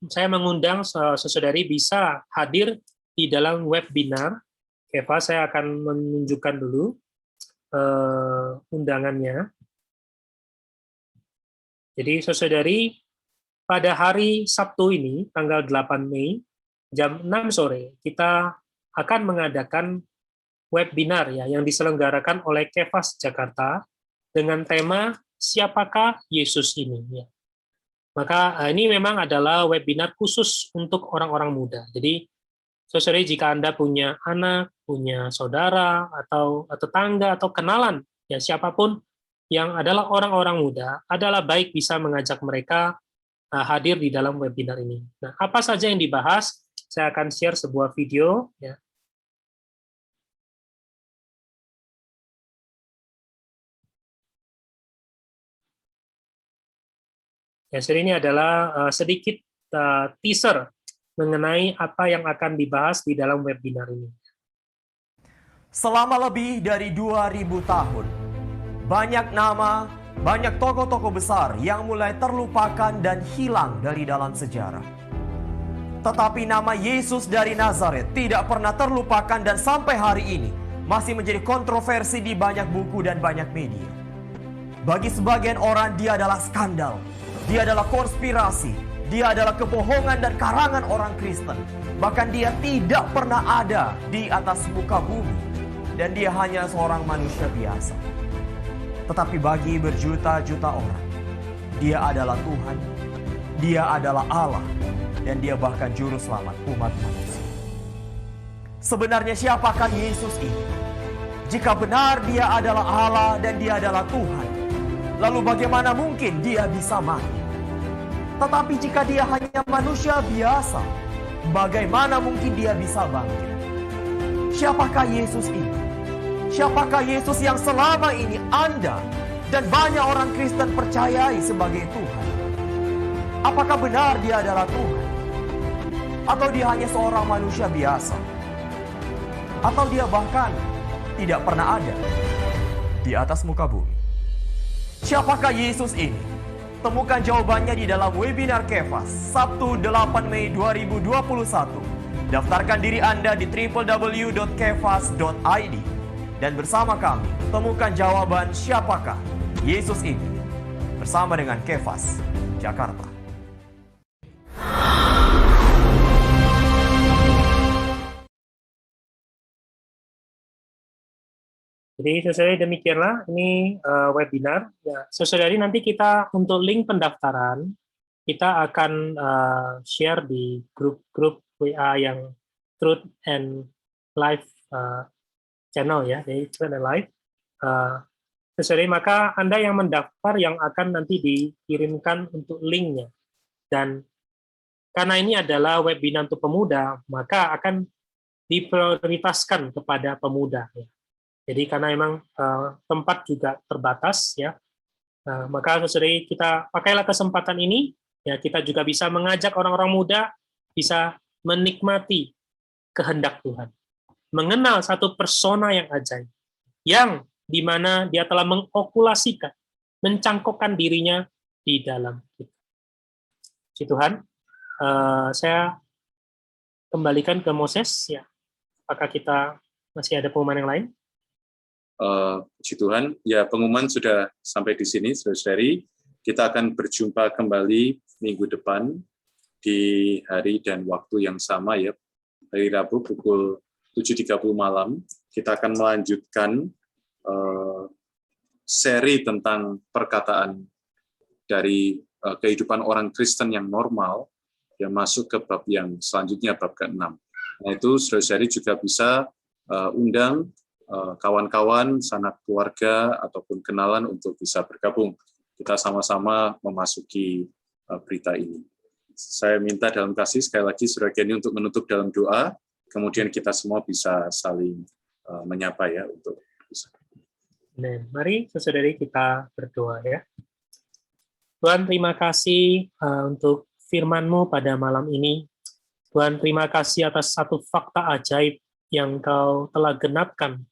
saya mengundang saudari bisa hadir di dalam webinar. Eva, saya akan menunjukkan dulu undangannya. Jadi saudari, pada hari Sabtu ini, tanggal 8 Mei, jam 6 sore, kita akan mengadakan webinar ya yang diselenggarakan oleh Kefas Jakarta dengan tema Siapakah Yesus ini? Ya. Maka ini memang adalah webinar khusus untuk orang-orang muda. Jadi, saudari, jika Anda punya anak, punya saudara, atau tetangga, atau kenalan, ya siapapun yang adalah orang-orang muda, adalah baik bisa mengajak mereka hadir di dalam webinar ini. Nah, apa saja yang dibahas? Saya akan share sebuah video. Ya. Ya, ini adalah sedikit teaser mengenai apa yang akan dibahas di dalam webinar ini. Selama lebih dari 2000 tahun, banyak nama, banyak tokoh-tokoh besar yang mulai terlupakan dan hilang dari dalam sejarah. Tetapi nama Yesus dari Nazaret tidak pernah terlupakan dan sampai hari ini masih menjadi kontroversi di banyak buku dan banyak media. Bagi sebagian orang dia adalah skandal, dia adalah konspirasi, dia adalah kebohongan dan karangan orang Kristen. Bahkan dia tidak pernah ada di atas muka bumi dan dia hanya seorang manusia biasa. Tetapi bagi berjuta-juta orang, dia adalah Tuhan, dia adalah Allah, dan dia bahkan juru selamat umat manusia. Sebenarnya siapakah Yesus ini? Jika benar dia adalah Allah dan dia adalah Tuhan, lalu bagaimana mungkin dia bisa mati? Tetapi jika dia hanya manusia biasa, bagaimana mungkin dia bisa bangkit? Siapakah Yesus ini? Siapakah Yesus yang selama ini Anda dan banyak orang Kristen percayai sebagai Tuhan? Apakah benar dia adalah Tuhan? Atau dia hanya seorang manusia biasa? Atau dia bahkan tidak pernah ada di atas muka bumi? Siapakah Yesus ini? Temukan jawabannya di dalam webinar Kefas, Sabtu 8 Mei 2021. Daftarkan diri Anda di www.kefas.id. Dan bersama kami, temukan jawaban siapakah Yesus ini. Bersama dengan Kefas Jakarta. Jadi saudari, demikianlah ini webinar. Ya, saudari, nanti kita untuk link pendaftaran kita akan share di grup-grup WA yang Truth and Life channel ya, jadi Truth and Life. Saudari, maka Anda yang mendaftar yang akan nanti dikirimkan untuk linknya. Dan karena ini adalah webinar untuk pemuda, maka akan diprioritaskan kepada pemuda. Ya. Jadi karena memang tempat juga terbatas ya, maka saudari, kita pakailah kesempatan ini ya, kita juga bisa mengajak orang-orang muda bisa menikmati kehendak Tuhan, mengenal satu persona yang ajaib, yang dimana dia telah mengokulasikan, mencangkokkan dirinya di dalam kita. Puji Tuhan, saya kembalikan ke Moses ya. Apakah kita masih ada pengumuman yang lain? Puji Tuhan, ya pengumuman sudah sampai di sini, saudara-saudari. Kita akan berjumpa kembali minggu depan di hari dan waktu yang sama ya, hari Rabu pukul 7.30 malam. Kita akan melanjutkan seri tentang perkataan dari kehidupan orang Kristen yang normal, yang masuk ke bab yang selanjutnya, bab ke-6. Nah itu saudara-saudari juga bisa undang kawan-kawan, sanak keluarga, ataupun kenalan untuk bisa bergabung. Kita sama-sama memasuki berita ini. Saya minta dalam kasih sekali lagi Saudara Geni untuk menutup dalam doa, kemudian kita semua bisa saling menyapa ya untuk bisa. Nah, mari saudari kita berdoa ya. Tuhan, terima kasih untuk firman-Mu pada malam ini. Tuhan, terima kasih atas satu fakta ajaib yang Kau telah genapkan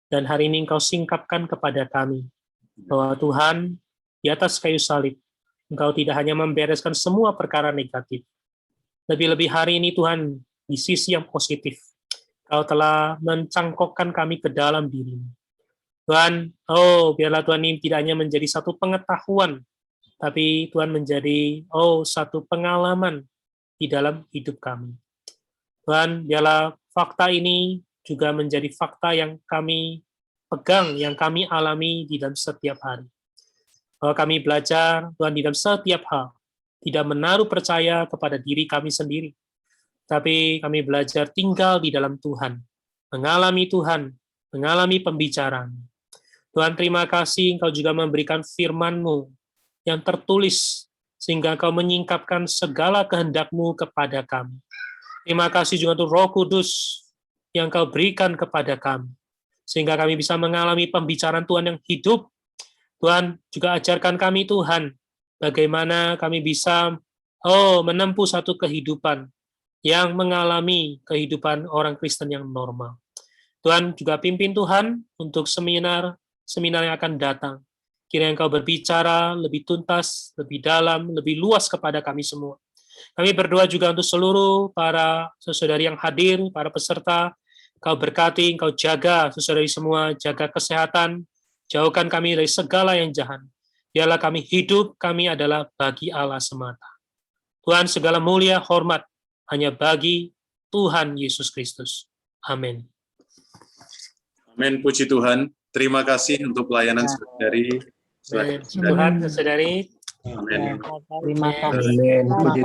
dan hari ini Engkau singkapkan kepada kami, bahwa Tuhan, di atas kayu salib, Engkau tidak hanya membereskan semua perkara negatif. Lebih-lebih hari ini Tuhan, di sisi yang positif, Kau telah mencangkokkan kami ke dalam diri-Mu. Tuhan, biarlah Tuhan ini tidak hanya menjadi satu pengetahuan, tapi Tuhan menjadi, satu pengalaman di dalam hidup kami. Tuhan, biarlah fakta ini juga menjadi fakta yang kami pegang, yang kami alami di dalam setiap hari. Bahwa kami belajar, Tuhan, di dalam setiap hal, tidak menaruh percaya kepada diri kami sendiri, tapi kami belajar tinggal di dalam Tuhan, mengalami pembicaraan. Tuhan, terima kasih Engkau juga memberikan firman-Mu yang tertulis, sehingga Engkau menyingkapkan segala kehendak-Mu kepada kami. Terima kasih juga untuk Roh Kudus yang Kau berikan kepada kami, sehingga kami bisa mengalami pembicaraan Tuhan yang hidup. Tuhan, juga ajarkan kami Tuhan, bagaimana kami bisa menempuh satu kehidupan yang mengalami kehidupan orang Kristen yang normal. Tuhan, juga pimpin Tuhan untuk seminar yang akan datang. Kiranya Engkau berbicara lebih tuntas, lebih dalam, lebih luas kepada kami semua. Kami berdoa juga untuk seluruh para saudari yang hadir, para peserta. Engkau berkati, Engkau jaga saudari semua, jaga kesehatan, jauhkan kami dari segala yang jahat. Biarlah kami hidup, kami adalah bagi Allah semata. Tuhan, segala mulia, hormat, hanya bagi Tuhan Yesus Kristus. Amin. Amin, puji Tuhan. Terima kasih untuk pelayanan saudari. Tuhan, saudari. Amin. Terima kasih. Amin. Puji